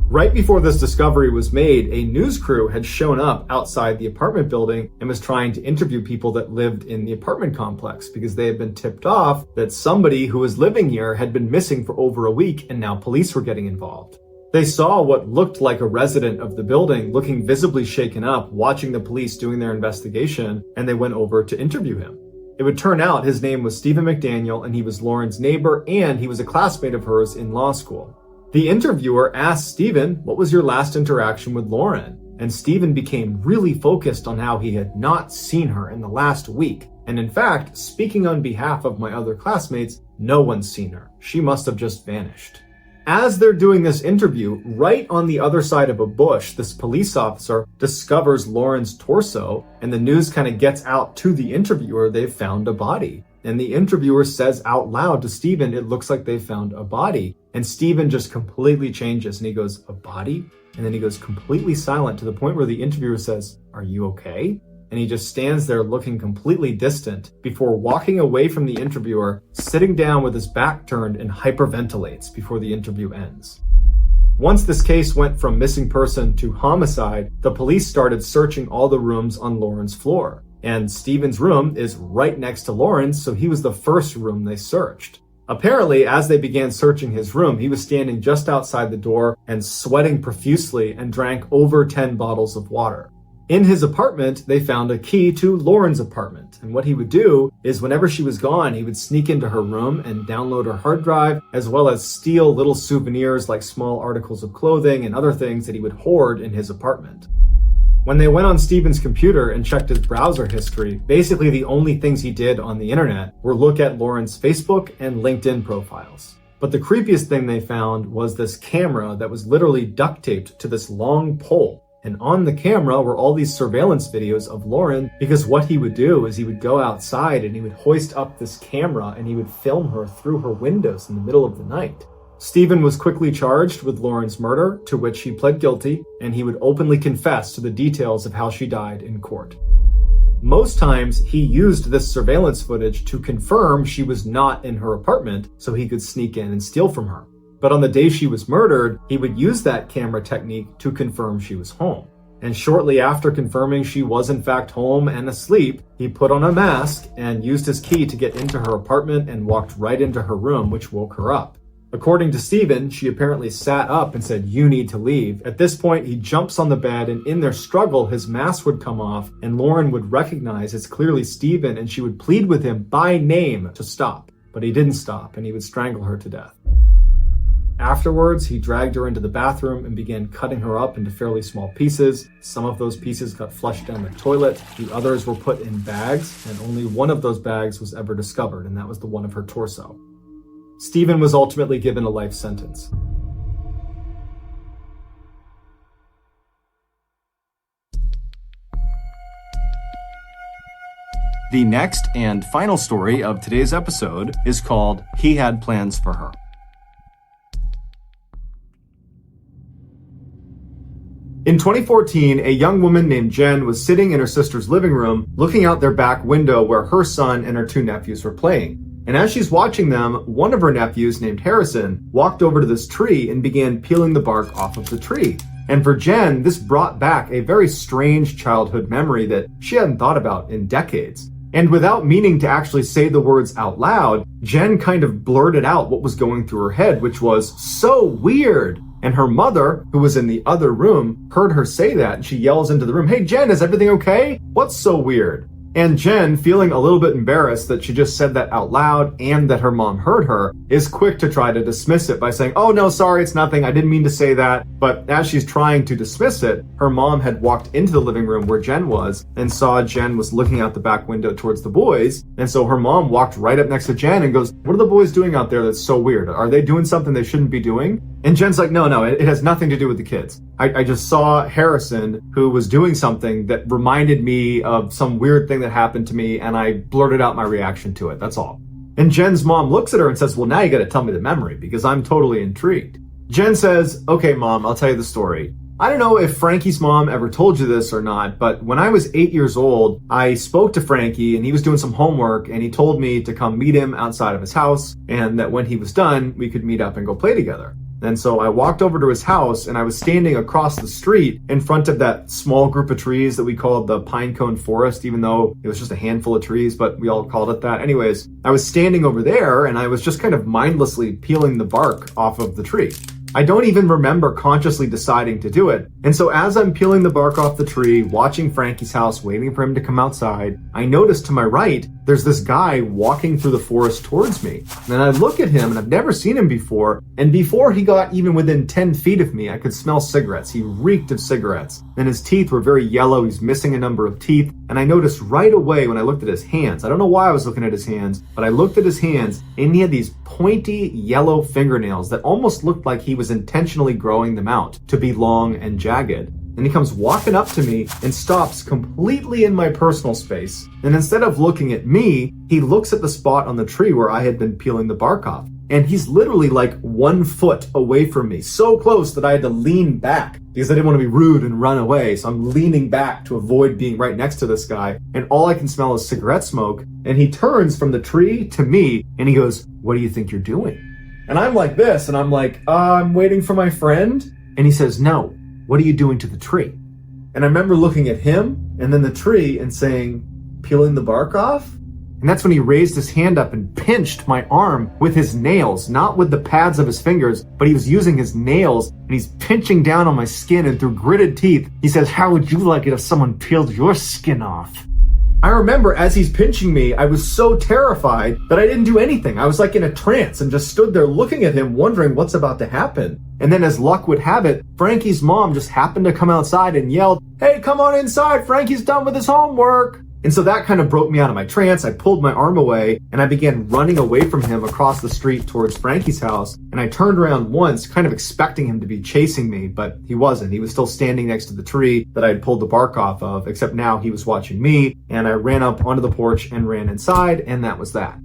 Right before this discovery was made, a news crew had shown up outside the apartment building and was trying to interview people that lived in the apartment complex because they had been tipped off that somebody who was living here had been missing for over a week, and now police were getting involved. They saw what looked like a resident of the building looking visibly shaken up, watching the police doing their investigation, and they went over to interview him. It would turn out his name was Stephen McDaniel, and he was Lauren's neighbor, and he was a classmate of hers in law school. The interviewer asked Stephen, what was your last interaction with Lauren? And Stephen became really focused on how he had not seen her in the last week. And in fact, speaking on behalf of my other classmates, no one's seen her. She must have just vanished. As they're doing this interview, right on the other side of a bush, this police officer discovers Lauren's torso, and the news kind of gets out to the interviewer they've found a body. And the interviewer says out loud to Stephen, it looks like they found a body. And Stephen just completely changes and he goes, a body? And then he goes completely silent to the point where the interviewer says, are you okay? and he just stands there looking completely distant before walking away from the interviewer, sitting down with his back turned and hyperventilates before the interview ends. Once this case went from missing person to homicide, the police started searching all the rooms on Lauren's floor. And Stephen's room is right next to Lauren's, so he was the first room they searched. Apparently, as they began searching his room, he was standing just outside the door and sweating profusely and drank over 10 bottles of water. In his apartment, they found a key to Lauren's apartment. And what he would do is whenever she was gone, he would sneak into her room and download her hard drive, as well as steal little souvenirs like small articles of clothing and other things that he would hoard in his apartment. When they went on Stephen's computer and checked his browser history, basically the only things he did on the internet were look at Lauren's Facebook and LinkedIn profiles. But the creepiest thing they found was this camera that was literally duct taped to this long pole. And on the camera were all these surveillance videos of Lauren, because what he would do is he would go outside and he would hoist up this camera and he would film her through her windows in the middle of the night. Stephen was quickly charged with Lauren's murder, to which he pled guilty, and he would openly confess to the details of how she died in court. Most times, he used this surveillance footage to confirm she was not in her apartment so he could sneak in and steal from her. But on the day she was murdered, he would use that camera technique to confirm she was home. And shortly after confirming she was in fact home and asleep, he put on a mask and used his key to get into her apartment and walked right into her room, which woke her up. According to Stephen, she apparently sat up and said, "You need to leave." At this point, he jumps on the bed, and in their struggle, his mask would come off, and Lauren would recognize it's clearly Stephen, and she would plead with him by name to stop. But he didn't stop, and he would strangle her to death. Afterwards, he dragged her into the bathroom and began cutting her up into fairly small pieces. Some of those pieces got flushed down the toilet. The others were put in bags, and only one of those bags was ever discovered, and that was the one of her torso. Stephen was ultimately given a life sentence. The next and final story of today's episode is called "He Had Plans for Her." In 2014, a young woman named Jen was sitting in her sister's living room, looking out their back window where her son and her two nephews were playing. And as she's watching them, one of her nephews, named Harrison, walked over to this tree and began peeling the bark off of the tree. And for Jen, this brought back a very strange childhood memory that she hadn't thought about in decades. And without meaning to actually say the words out loud, Jen kind of blurted out what was going through her head, which was, "So weird." And her mother, who was in the other room, heard her say that, and she yells into the room, "Hey Jen, is everything okay? What's so weird?" And Jen, feeling a little bit embarrassed that she just said that out loud and that her mom heard her, is quick to try to dismiss it by saying, "Oh no, sorry, it's nothing, I didn't mean to say that." But as she's trying to dismiss it, her mom had walked into the living room where Jen was and saw Jen was looking out the back window towards the boys. And so her mom walked right up next to Jen and goes, "What are the boys doing out there that's so weird? Are they doing something they shouldn't be doing?" And Jen's like, no, it has nothing to do with the kids. I just saw Harrison, who was doing something that reminded me of some weird thing that happened to me, and I blurted out my reaction to it, that's all. And Jen's mom looks at her and says, "Well, now you gotta tell me the memory, because I'm totally intrigued." Jen says, "Okay, Mom, I'll tell you the story. I don't know if Frankie's mom ever told you this or not, but when I was 8 years old, I spoke to Frankie and he was doing some homework and he told me to come meet him outside of his house and that when he was done, we could meet up and go play together." And so I walked over to his house and I was standing across the street in front of that small group of trees that we called the pine cone forest, even though it was just a handful of trees, but we all called it that. Anyways, I was standing over there and I was just kind of mindlessly peeling the bark off of the tree. I don't even remember consciously deciding to do it. And so as I'm peeling the bark off the tree, watching Frankie's house, waiting for him to come outside, I notice to my right, there's this guy walking through the forest towards me. And I look at him and I've never seen him before. And before he got even within 10 feet of me, I could smell cigarettes. He reeked of cigarettes. And his teeth were very yellow. He's missing a number of teeth. And I noticed right away when I looked at his hands, I don't know why I was looking at his hands, but I looked at his hands and he had these pointy yellow fingernails that almost looked like he was intentionally growing them out to be long and jagged. And he comes walking up to me and stops completely in my personal space. And instead of looking at me, he looks at the spot on the tree where I had been peeling the bark off. and he's literally like 1 foot away from me, so close that I had to lean back because I didn't want to be rude and run away. So I'm leaning back to avoid being right next to this guy, and all I can smell is cigarette smoke. And he turns from the tree to me and he goes, "What do you think you're doing?" And I'm like this, and I'm like, "I'm waiting for my friend." And he says, "No, what are you doing to the tree?" And I remember looking at him and then the tree and saying, "Peeling the bark off?" And that's when he raised his hand up and pinched my arm with his nails, not with the pads of his fingers, but he was using his nails, and he's pinching down on my skin, and through gritted teeth, he says, "How would you like it if someone peeled your skin off?" I remember as he's pinching me, I was so terrified that I didn't do anything. I was like in a trance and just stood there looking at him, wondering what's about to happen. And then as luck would have it, Frankie's mom just happened to come outside and yelled, "Hey, come on inside, Frankie's done with his homework." And so that kind of broke me out of my trance. I pulled my arm away and I began running away from him across the street towards Frankie's house. And I turned around once, kind of expecting him to be chasing me, but he wasn't. He was still standing next to the tree that I had pulled the bark off of, except now he was watching me. And I ran up onto the porch and ran inside, and that was that.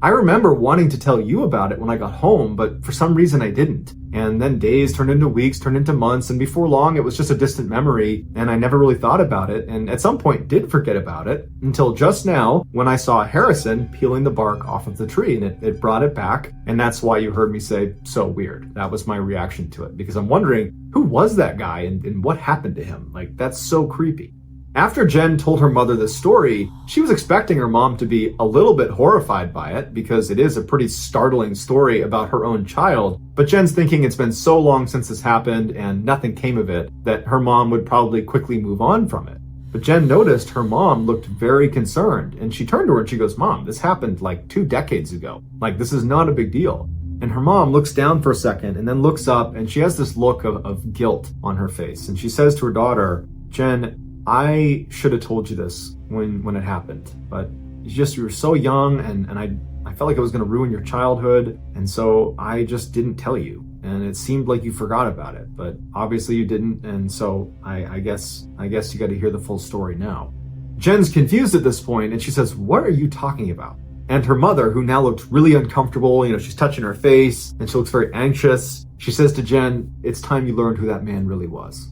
I remember wanting to tell you about it when I got home, but for some reason I didn't. And then days turned into weeks, turned into months, and before long it was just a distant memory, and I never really thought about it, and at some point did forget about it, until just now when I saw Harrison peeling the bark off of the tree, and it brought it back, and that's why you heard me say, "So weird." That was my reaction to it, because I'm wondering, who was that guy, and what happened to him? Like, that's so creepy. After Jen told her mother this story, she was expecting her mom to be a little bit horrified by it because it is a pretty startling story about her own child. But Jen's thinking it's been so long since this happened and nothing came of it that her mom would probably quickly move on from it. But Jen noticed her mom looked very concerned, and she turned to her and she goes, "Mom, this happened like 2 decades ago. Like, this is not a big deal." And her mom looks down for a second and then looks up, and she has this look of guilt on her face. And she says to her daughter, "Jen, I should have told you this when it happened, but you were so young, and I felt like it was going to ruin your childhood, and so I just didn't tell you. And it seemed like you forgot about it, but obviously you didn't, and so I guess you got to hear the full story now." Jen's confused at this point, and she says, "What are you talking about?" And her mother, who now looked really uncomfortable, she's touching her face, and she looks very anxious, she says to Jen, "It's time you learned who that man really was."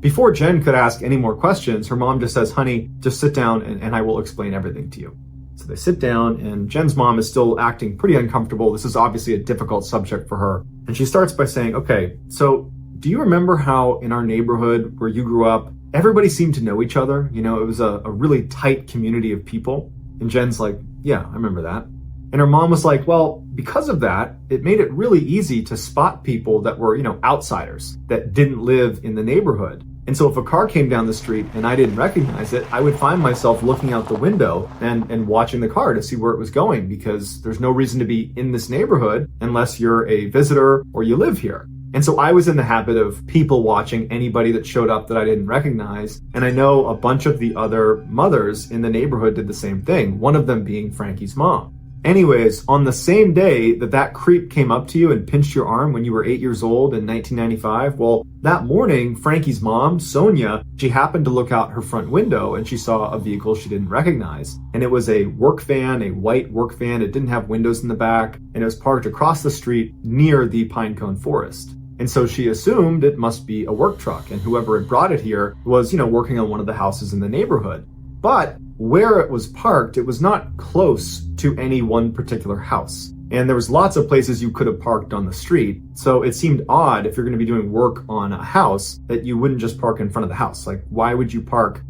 Before Jen could ask any more questions, her mom just says, "Honey, just sit down and I will explain everything to you." So they sit down, and Jen's mom is still acting pretty uncomfortable. This is obviously a difficult subject for her. And she starts by saying, "Okay, so do you remember how in our neighborhood where you grew up, everybody seemed to know each other? It was a really tight community of people." And Jen's like, "Yeah, I remember that." And her mom was like, "Well, because of that, it made it really easy to spot people that were, outsiders, that didn't live in the neighborhood. And so if a car came down the street and I didn't recognize it, I would find myself looking out the window and watching the car to see where it was going, because there's no reason to be in this neighborhood unless you're a visitor or you live here." And so I was in the habit of people watching anybody that showed up that I didn't recognize. And I know a bunch of the other mothers in the neighborhood did the same thing, one of them being Frankie's mom. Anyways, on the same day that creep came up to you and pinched your arm when you were 8 years old in 1995, well, that morning, Frankie's mom, Sonia, she happened to look out her front window and she saw a vehicle she didn't recognize. And it was a work van, a white work van. It didn't have windows in the back, and it was parked across the street near the pine-cone forest. And so she assumed it must be a work truck, and whoever had brought it here was, working on one of the houses in the neighborhood. But where it was parked, it was not close to any one particular house. And there was lots of places you could have parked on the street. So it seemed odd, if you're going to be doing work on a house, that you wouldn't just park in front of the house. Like, why would you park,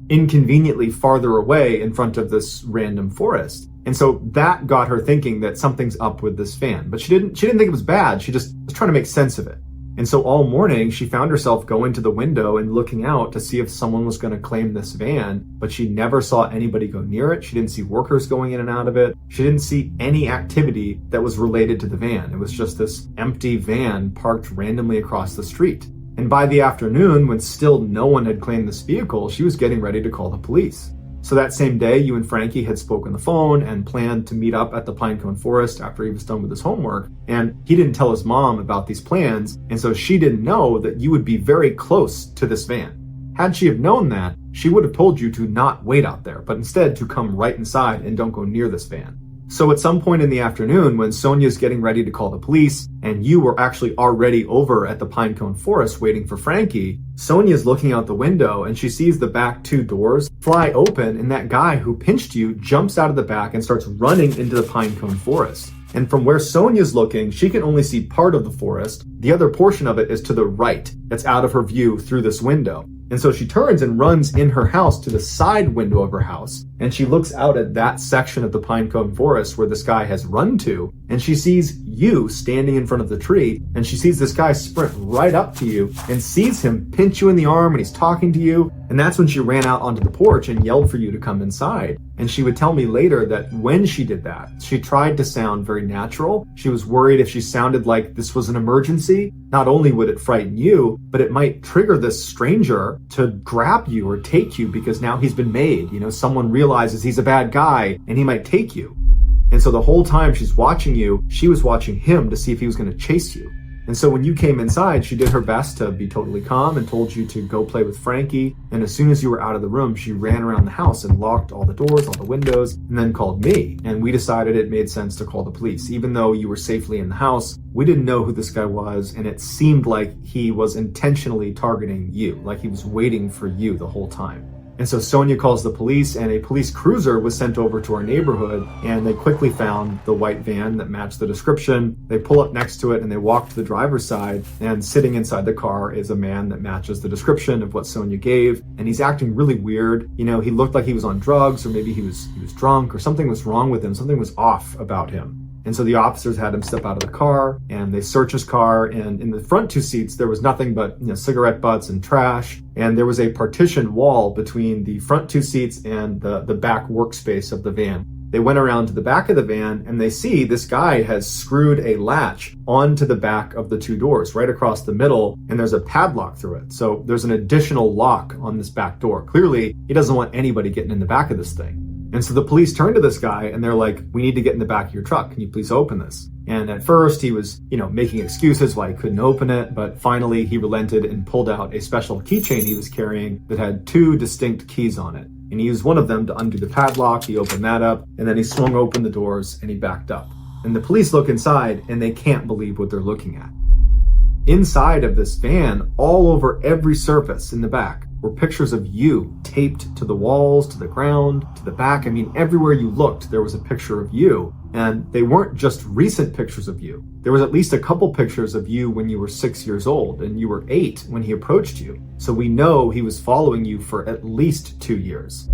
inconveniently farther away in front of this random forest? And so that got her thinking that something's up with this van. But she didn't think it was bad. She just was trying to make sense of it. And so all morning, she found herself going to the window and looking out to see if someone was going to claim this van, but she never saw anybody go near it. She didn't see workers going in and out of it. She didn't see any activity that was related to the van. It was just this empty van parked randomly across the street. And by the afternoon, when still no one had claimed this vehicle, she was getting ready to call the police. So that same day, you and Frankie had spoken on the phone and planned to meet up at the Pinecone Forest after he was done with his homework. And he didn't tell his mom about these plans, and so she didn't know that you would be very close to this van. Had she have known that, she would have told you to not wait out there, but instead to come right inside and don't go near this van. So at some point in the afternoon, when Sonia's getting ready to call the police, and you were actually already over at the Pinecone Forest waiting for Frankie, Sonia's looking out the window and she sees the back 2 doors fly open, and that guy who pinched you jumps out of the back and starts running into the Pinecone Forest. And from where Sonia's looking, she can only see part of the forest. The other portion of it is to the right. It's out of her view through this window. And so she turns and runs in her house to the side window of her house. And she looks out at that section of the Pinecone Forest where this guy has run to. And she sees you standing in front of the tree. And she sees this guy sprint right up to you and sees him pinch you in the arm, and he's talking to you. And that's when she ran out onto the porch and yelled for you to come inside. And she would tell me later that when she did that, she tried to sound very natural. She was worried if she sounded like this was an emergency, not only would it frighten you, but it might trigger this stranger to grab you or take you, because now he's been made. Someone realizes he's a bad guy and he might take you. And so the whole time she's watching you, she was watching him to see if he was going to chase you. And so when you came inside, she did her best to be totally calm and told you to go play with Frankie. And as soon as you were out of the room, she ran around the house and locked all the doors, all the windows, and then called me. And we decided it made sense to call the police. Even though you were safely in the house, we didn't know who this guy was, and it seemed like he was intentionally targeting you, like he was waiting for you the whole time. And so Sonia calls the police, and a police cruiser was sent over to our neighborhood, and they quickly found the white van that matched the description. They pull up next to it and they walk to the driver's side, and sitting inside the car is a man that matches the description of what Sonia gave. And he's acting really weird. He looked like he was on drugs, or maybe he was drunk, or something was wrong with him. Something was off about him. And so the officers had him step out of the car, and they searched his car, and in the front 2 seats, there was nothing but cigarette butts and trash. And there was a partitioned wall between the front 2 seats and the back workspace of the van. They went around to the back of the van, and they see this guy has screwed a latch onto the back of the 2 doors right across the middle, and there's a padlock through it. So there's an additional lock on this back door. Clearly, he doesn't want anybody getting in the back of this thing. And so the police turn to this guy and they're like, "We need to get in the back of your truck. Can you please open this?" And at first he was, making excuses why he couldn't open it. But finally he relented and pulled out a special keychain he was carrying that had 2 distinct keys on it. And he used one of them to undo the padlock. He opened that up, and then he swung open the doors and he backed up. And the police look inside and they can't believe what they're looking at. Inside of this van, all over every surface in the back, were pictures of you taped to the walls, to the ground, to the back. Everywhere you looked, there was a picture of you. And they weren't just recent pictures of you. There was at least a couple pictures of you when you were 6 years old, and you were 8 when he approached you. So we know he was following you for at least 2 years.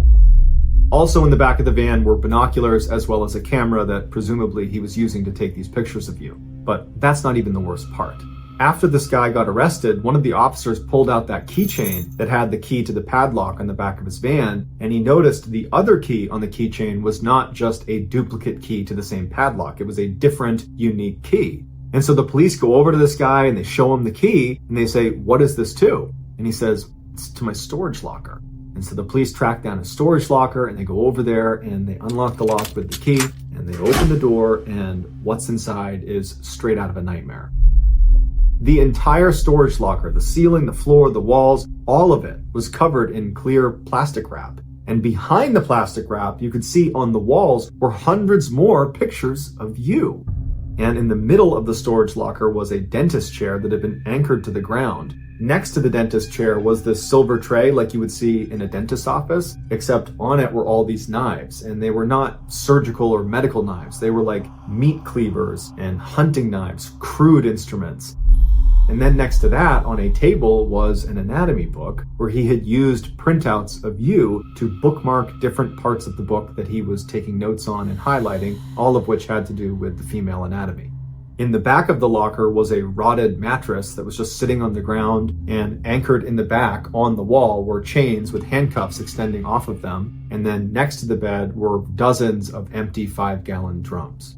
Also in the back of the van were binoculars, as well as a camera that presumably he was using to take these pictures of you. But that's not even the worst part. After this guy got arrested, one of the officers pulled out that keychain that had the key to the padlock on the back of his van, and he noticed the other key on the keychain was not just a duplicate key to the same padlock. It was a different, unique key. And so the police go over to this guy and they show him the key, and they say, "What is this to?" And he says, "It's to my storage locker." And so the police track down his storage locker, and they go over there and they unlock the lock with the key, and they open the door, and what's inside is straight out of a nightmare. The entire storage locker, the ceiling, the floor, the walls, all of it was covered in clear plastic wrap. And behind the plastic wrap, you could see on the walls were hundreds more pictures of you. And in the middle of the storage locker was a dentist chair that had been anchored to the ground. Next to the dentist chair was this silver tray like you would see in a dentist's office, except on it were all these knives, and they were not surgical or medical knives. They were like meat cleavers and hunting knives, crude instruments. And then next to that, on a table, was an anatomy book where he had used printouts of you to bookmark different parts of the book that he was taking notes on and highlighting, all of which had to do with the female anatomy. In the back of the locker was a rotted mattress that was just sitting on the ground, and anchored in the back on the wall were chains with handcuffs extending off of them. And then next to the bed were dozens of empty 5-gallon drums.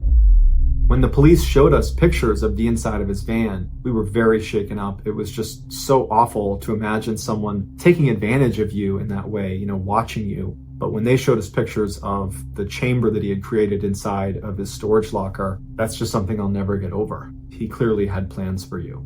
When the police showed us pictures of the inside of his van, we were very shaken up. It was just so awful to imagine someone taking advantage of you in that way, watching you. But when they showed us pictures of the chamber that he had created inside of his storage locker, that's just something I'll never get over. He clearly had plans for you.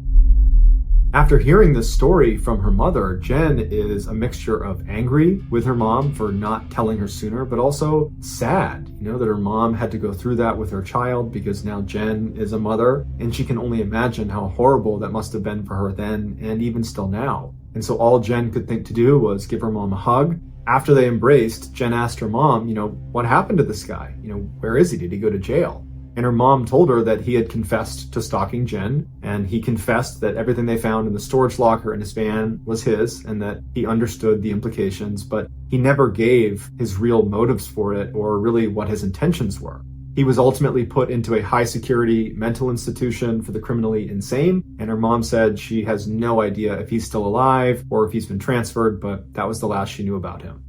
After hearing this story from her mother, Jen is a mixture of angry with her mom for not telling her sooner, but also sad, that her mom had to go through that with her child because now Jen is a mother, and she can only imagine how horrible that must have been for her then and even still now. And so all Jen could think to do was give her mom a hug. After they embraced, Jen asked her mom, what happened to this guy? Where is he? Did he go to jail? And her mom told her that he had confessed to stalking Jen, and he confessed that everything they found in the storage locker in his van was his, and that he understood the implications, but he never gave his real motives for it or really what his intentions were. He was ultimately put into a high-security mental institution for the criminally insane, and her mom said she has no idea if he's still alive or if he's been transferred, but that was the last she knew about him.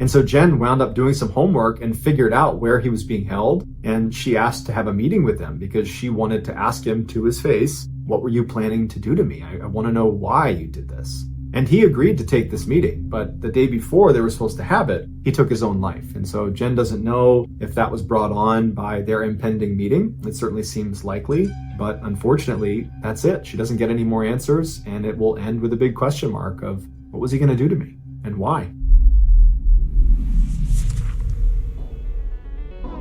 And so Jen wound up doing some homework and figured out where he was being held, and she asked to have a meeting with him because she wanted to ask him to his face, what were you planning to do to me? I want to know why you did this. And he agreed to take this meeting, but the day before they were supposed to have it, he took his own life. And so Jen doesn't know if that was brought on by their impending meeting. It certainly seems likely, but unfortunately, that's it. She doesn't get any more answers, and it will end with a big question mark of what was he going to do to me and why?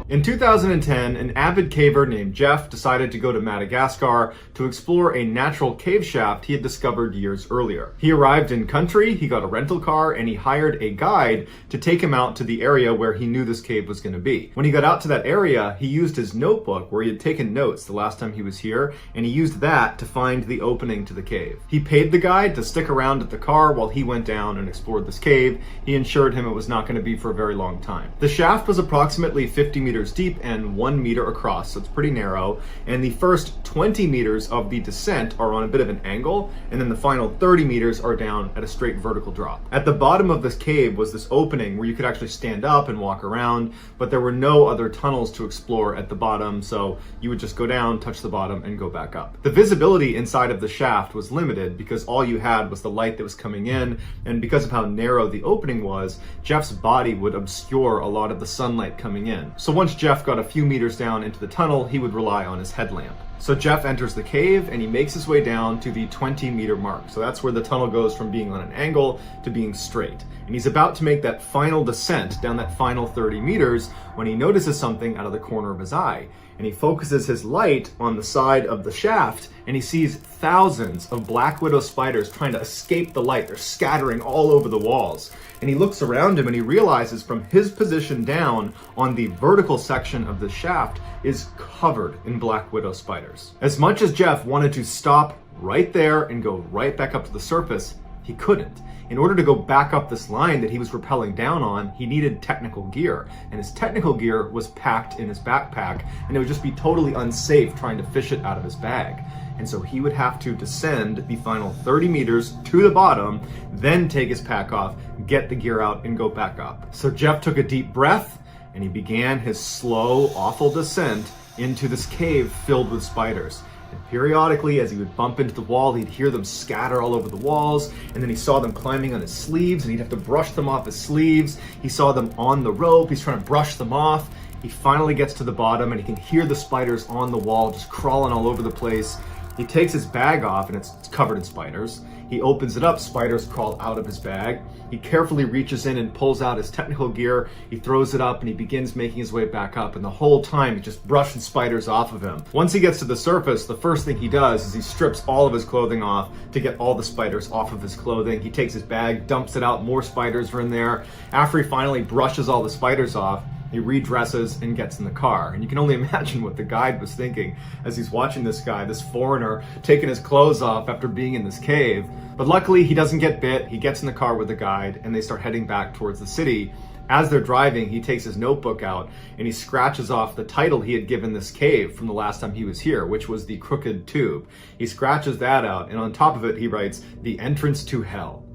In 2010, an avid caver named Jeff decided to go to Madagascar to explore a natural cave shaft he had discovered years earlier. He arrived in country, he got a rental car, and he hired a guide to take him out to the area where he knew this cave was going to be. When he got out to that area, he used his notebook where he had taken notes the last time he was here, and he used that to find the opening to the cave. He paid the guide to stick around at the car while he went down and explored this cave. He assured him it was not going to be for a very long time. The shaft was approximately 50 meters deep and 1 meter across, so it's pretty narrow, and the first 20 meters of the descent are on a bit of an angle, and then the final 30 meters are down at a straight vertical drop. At the bottom of this cave was this opening where you could actually stand up and walk around, but there were no other tunnels to explore at the bottom, so you would just go down, touch the bottom, and go back up. The visibility inside of the shaft was limited because all you had was the light that was coming in, and because of how narrow the opening was, Jeff's body would obscure a lot of the sunlight coming in. So once Jeff got a few meters down into the tunnel, he would rely on his headlamp. So Jeff enters the cave and he makes his way down to the 20-meter mark. So that's where the tunnel goes from being on an angle to being straight. And he's about to make that final descent down that final 30 meters when he notices something out of the corner of his eye. And he focuses his light on the side of the shaft and he sees thousands of black widow spiders trying to escape the light. They're scattering all over the walls. And he looks around him and he realizes from his position down on the vertical section of the shaft is covered in black widow spiders. As much as Jeff wanted to stop right there and go right back up to the surface, he couldn't. In order to go back up this line that he was rappelling down on, he needed technical gear. And his technical gear was packed in his backpack, and it would just be totally unsafe trying to fish it out of his bag. And so he would have to descend the final 30 meters to the bottom, then take his pack off, get the gear out, and go back up. So Jeff took a deep breath, and he began his slow, awful descent into this cave filled with spiders. And periodically, as he would bump into the wall, he'd hear them scatter all over the walls, and then he saw them climbing on his sleeves, and he'd have to brush them off his sleeves. He saw them on the rope, he's trying to brush them off. He finally gets to the bottom, and he can hear the spiders on the wall just crawling all over the place. He takes his bag off, and it's covered in spiders. He opens it up, spiders crawl out of his bag. He carefully reaches in and pulls out his technical gear. He throws it up and he begins making his way back up. And the whole time he's just brushing spiders off of him. Once he gets to the surface, the first thing he does is he strips all of his clothing off to get all the spiders off of his clothing. He takes his bag, dumps it out, more spiders are in there. After he finally brushes all the spiders off, he redresses and gets in the car. And you can only imagine what the guide was thinking as he's watching this guy, this foreigner, taking his clothes off after being in this cave. But luckily, he doesn't get bit. He gets in the car with the guide and they start heading back towards the city. As they're driving, he takes his notebook out and he scratches off the title he had given this cave from the last time he was here, which was the Crooked Tube. He scratches that out, and on top of it, he writes, "The Entrance to Hell."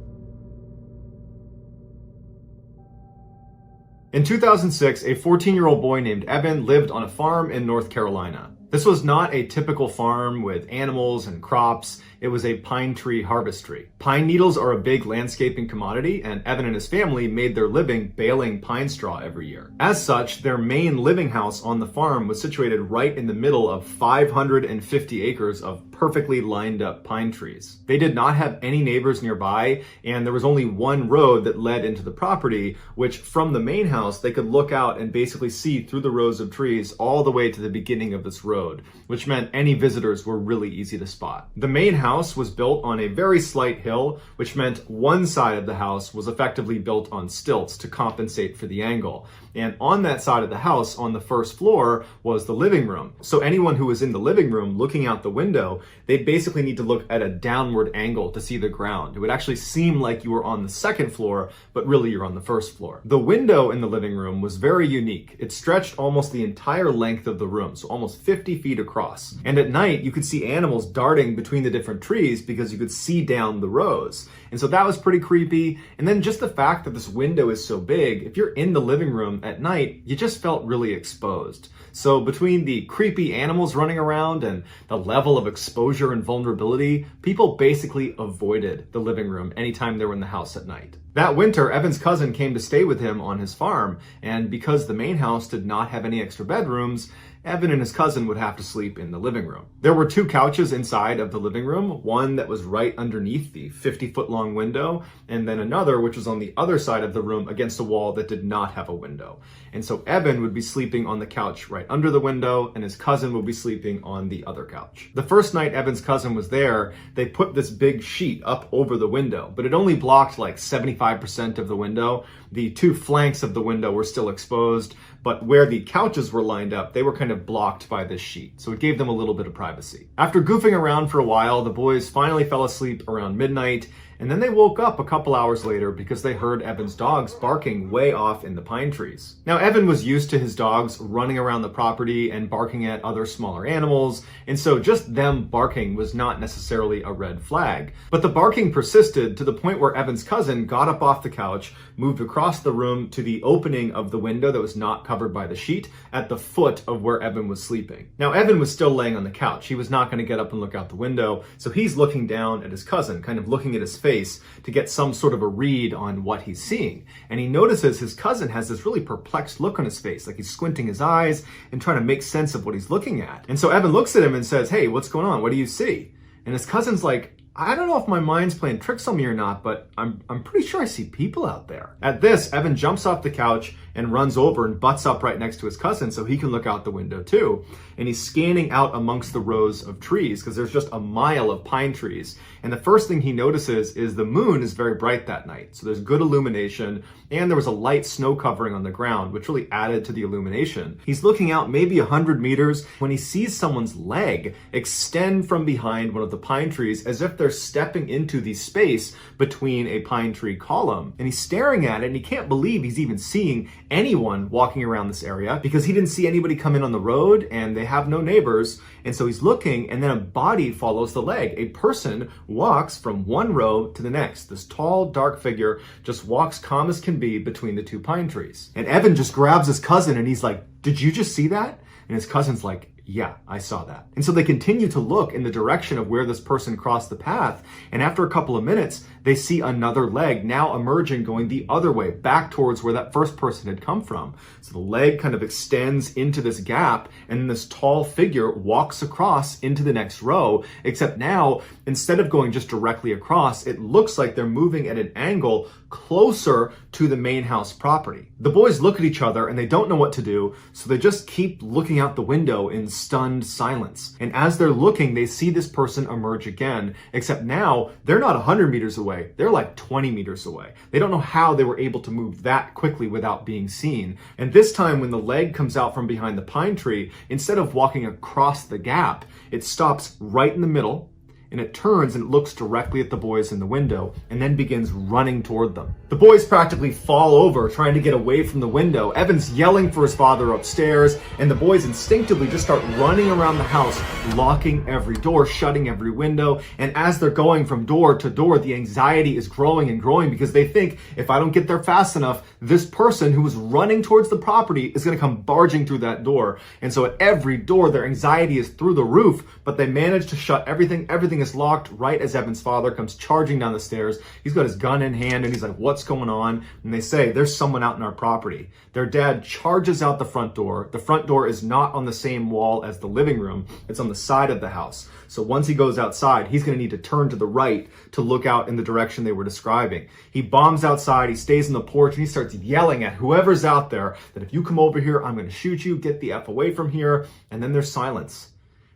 In 2006, a 14-year-old boy named Evan lived on a farm in North Carolina. This was not a typical farm with animals and crops. It was a pine tree harvestry. Pine needles are a big landscaping commodity, and Evan and his family made their living baling pine straw every year. As such, their main living house on the farm was situated right in the middle of 550 acres of perfectly lined up pine trees. They did not have any neighbors nearby, and there was only one road that led into the property, which from the main house, they could look out and basically see through the rows of trees all the way to the beginning of this road, which meant any visitors were really easy to spot. The main house was built on a very slight hill, which meant one side of the house was effectively built on stilts to compensate for the angle. And on that side of the house, on the first floor, was the living room. So anyone who was in the living room looking out the window, they'd basically need to look at a downward angle to see the ground. It would actually seem like you were on the second floor, but really you're on the first floor. The window in the living room was very unique. It stretched almost the entire length of the room, so almost 50 feet across. And at night, you could see animals darting between the different trees because you could see down the rows. And so that was pretty creepy. And then just the fact that this window is so big, if you're in the living room at night, you just felt really exposed. So between the creepy animals running around and the level of exposure and vulnerability, people basically avoided the living room anytime they were in the house at night. That winter, Evan's cousin came to stay with him on his farm, and because the main house did not have any extra bedrooms, Evan and his cousin would have to sleep in the living room. There were two couches inside of the living room, one that was right underneath the 50-foot long window, and then another which was on the other side of the room against a wall that did not have a window. And so Evan would be sleeping on the couch right under the window, and his cousin would be sleeping on the other couch. The first night Evan's cousin was there, they put this big sheet up over the window, but it only blocked like 75% of the window. The two flanks of the window were still exposed, but where the couches were lined up, they were kind of blocked by this sheet, so it gave them a little bit of privacy. After goofing around for a while, the boys finally fell asleep around midnight, and then they woke up a couple hours later because they heard Evan's dogs barking way off in the pine trees. Now, Evan was used to his dogs running around the property and barking at other smaller animals, and so just them barking was not necessarily a red flag. But the barking persisted to the point where Evan's cousin got up off the couch, moved across the room to the opening of the window that was not covered by the sheet at the foot of where Evan was sleeping. Now, Evan was still laying on the couch. He was not going to get up and look out the window, so he's looking down at his cousin, kind of looking at his face to get some sort of a read on what he's seeing. And he notices his cousin has this really perplexed look on his face, like he's squinting his eyes and trying to make sense of what he's looking at. And so Evan looks at him and says, "Hey, what's going on? What do you see?" And his cousin's like, "I don't know if my mind's playing tricks on me or not, but I'm pretty sure I see people out there." At this, Evan jumps off the couch and runs over and butts up right next to his cousin so he can look out the window too. And he's scanning out amongst the rows of trees because there's just a mile of pine trees. And the first thing he notices is the moon is very bright that night. So there's good illumination, and there was a light snow covering on the ground, which really added to the illumination. He's looking out maybe 100 meters when he sees someone's leg extend from behind one of the pine trees as if they're stepping into the space between a pine tree column. And he's staring at it, and he can't believe he's even seeing anyone walking around this area because he didn't see anybody come in on the road and they have no neighbors. And so he's looking, and then a body follows the leg. A person walks from one row to the next. This tall, dark figure just walks calm as can be between the two pine trees. And Evan just grabs his cousin and he's like, "Did you just see that?" And his cousin's like, "Yeah, I saw that." And so they continue to look in the direction of where this person crossed the path. And after a couple of minutes, they see another leg now emerging, going the other way, back towards where that first person had come from. So the leg kind of extends into this gap, and then this tall figure walks across into the next row, except now, instead of going just directly across, it looks like they're moving at an angle closer to the main house property. The boys look at each other and they don't know what to do, so they just keep looking out the window in stunned silence. And as they're looking, they see this person emerge again, except now they're not 100 meters away, they're like 20 meters away. They don't know how they were able to move that quickly without being seen. And this time when the leg comes out from behind the pine tree, instead of walking across the gap, it stops right in the middle, and it turns and it looks directly at the boys in the window and then begins running toward them. The boys practically fall over trying to get away from the window. Evan's yelling for his father upstairs, and the boys instinctively just start running around the house, locking every door, shutting every window. And as they're going from door to door, the anxiety is growing and growing because they think, if I don't get there fast enough, this person who is running towards the property is going to come barging through that door. And so at every door, their anxiety is through the roof, but they manage to shut everything. Everything is locked right as Evan's father comes charging down the stairs. He's got his gun in hand and he's like, what's going on? And they say, there's someone out in our property. Their dad charges out the front door. The front door is not on the same wall as the living room. It's on the side of the house. So once he goes outside, he's going to need to turn to the right to look out in the direction they were describing. He bombs outside, he stays on the porch, and he starts yelling at whoever's out there that if you come over here, I'm going to shoot you, get the F away from here. And then there's silence.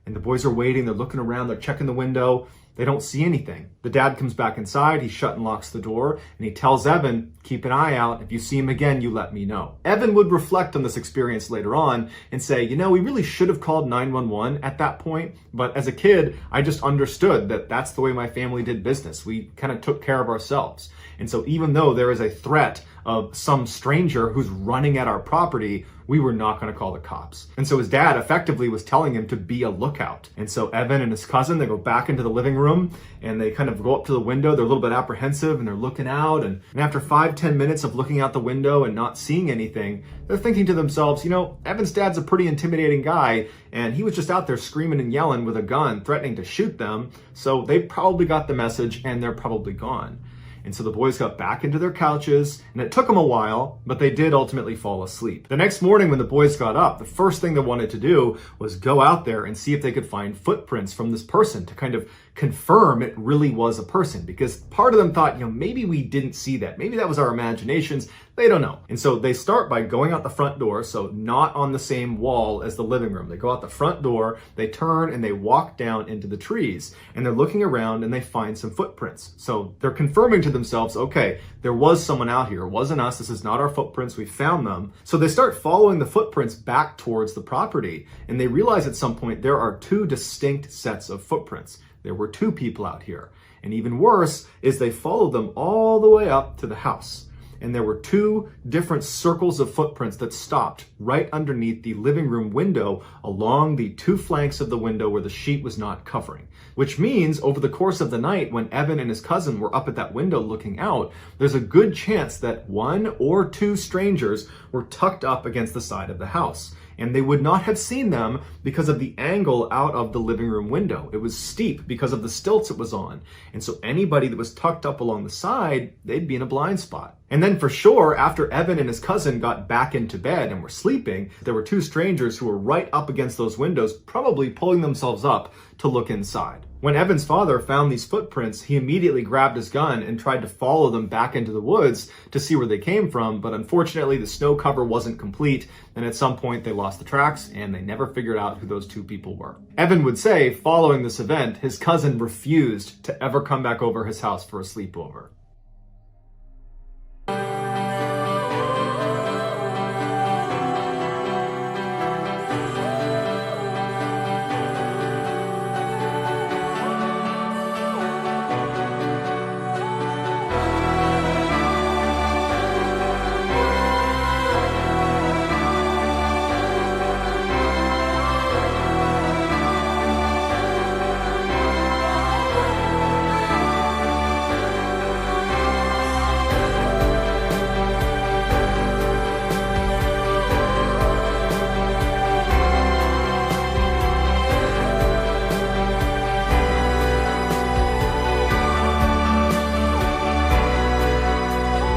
And the boys are waiting, they're looking around, they're checking the window. They don't see anything. The dad comes back inside, he shut and locks the door, and he tells Evan, keep an eye out. If you see him again, you let me know. Evan would reflect on this experience later on and say, we really should have called 911 at that point. But as a kid, I just understood that that's the way my family did business. We kind of took care of ourselves. And so even though there is a threat of some stranger who's running at our property, we were not going to call the cops. And so his dad effectively was telling him to be a lookout. And so Evan and his cousin, they go back into the living room and they kind of go up to the window. They're a little bit apprehensive and they're looking out. And after 5-10 minutes of looking out the window and not seeing anything, they're thinking to themselves, Evan's dad's a pretty intimidating guy. And he was just out there screaming and yelling with a gun, threatening to shoot them. So they probably got the message and they're probably gone. And so the boys got back into their couches, and it took them a while, but they did ultimately fall asleep. The next morning when the boys got up, the first thing they wanted to do was go out there and see if they could find footprints from this person to kind of confirm it really was a person, because part of them thought, maybe we didn't see that. Maybe that was our imaginations. They don't know. And so they start by going out the front door, so not on the same wall as the living room. They go out the front door, they turn and they walk down into the trees, and they're looking around and they find some footprints. So they're confirming to themselves, okay, there was someone out here. It wasn't us. This is not our footprints. We found them. So they start following the footprints back towards the property, and they realize at some point there are two distinct sets of footprints. There were two people out here. And even worse is they followed them all the way up to the house. And there were two different circles of footprints that stopped right underneath the living room window along the two flanks of the window where the sheet was not covering. Which means over the course of the night, when Evan and his cousin were up at that window looking out, there's a good chance that one or two strangers were tucked up against the side of the house. And they would not have seen them because of the angle out of the living room window. It was steep because of the stilts it was on. And so anybody that was tucked up along the side, they'd be in a blind spot. And then for sure, after Evan and his cousin got back into bed and were sleeping, there were two strangers who were right up against those windows, probably pulling themselves up to look inside. When Evan's father found these footprints, he immediately grabbed his gun and tried to follow them back into the woods to see where they came from, but unfortunately the snow cover wasn't complete, and at some point they lost the tracks and they never figured out who those two people were. Evan would say, following this event, his cousin refused to ever come back over his house for a sleepover.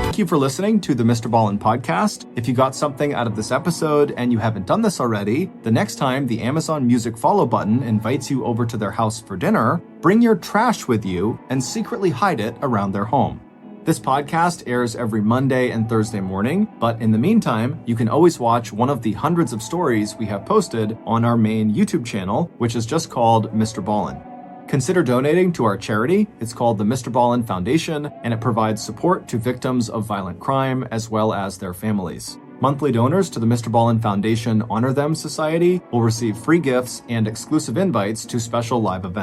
Thank you for listening to the MrBallen's podcast. If you got something out of this episode and you haven't done this already, the next time the Amazon Music follow button invites you over to their house for dinner, bring your trash with you and secretly hide it around their home. This podcast airs every Monday and Thursday morning, but in the meantime, you can always watch one of the hundreds of stories we have posted on our main YouTube channel, which is just called MrBallen's. Consider donating to our charity. It's called the MrBallen's Foundation, and it provides support to victims of violent crime as well as their families. Monthly donors to the MrBallen's Foundation Honor Them Society will receive free gifts and exclusive invites to special live events.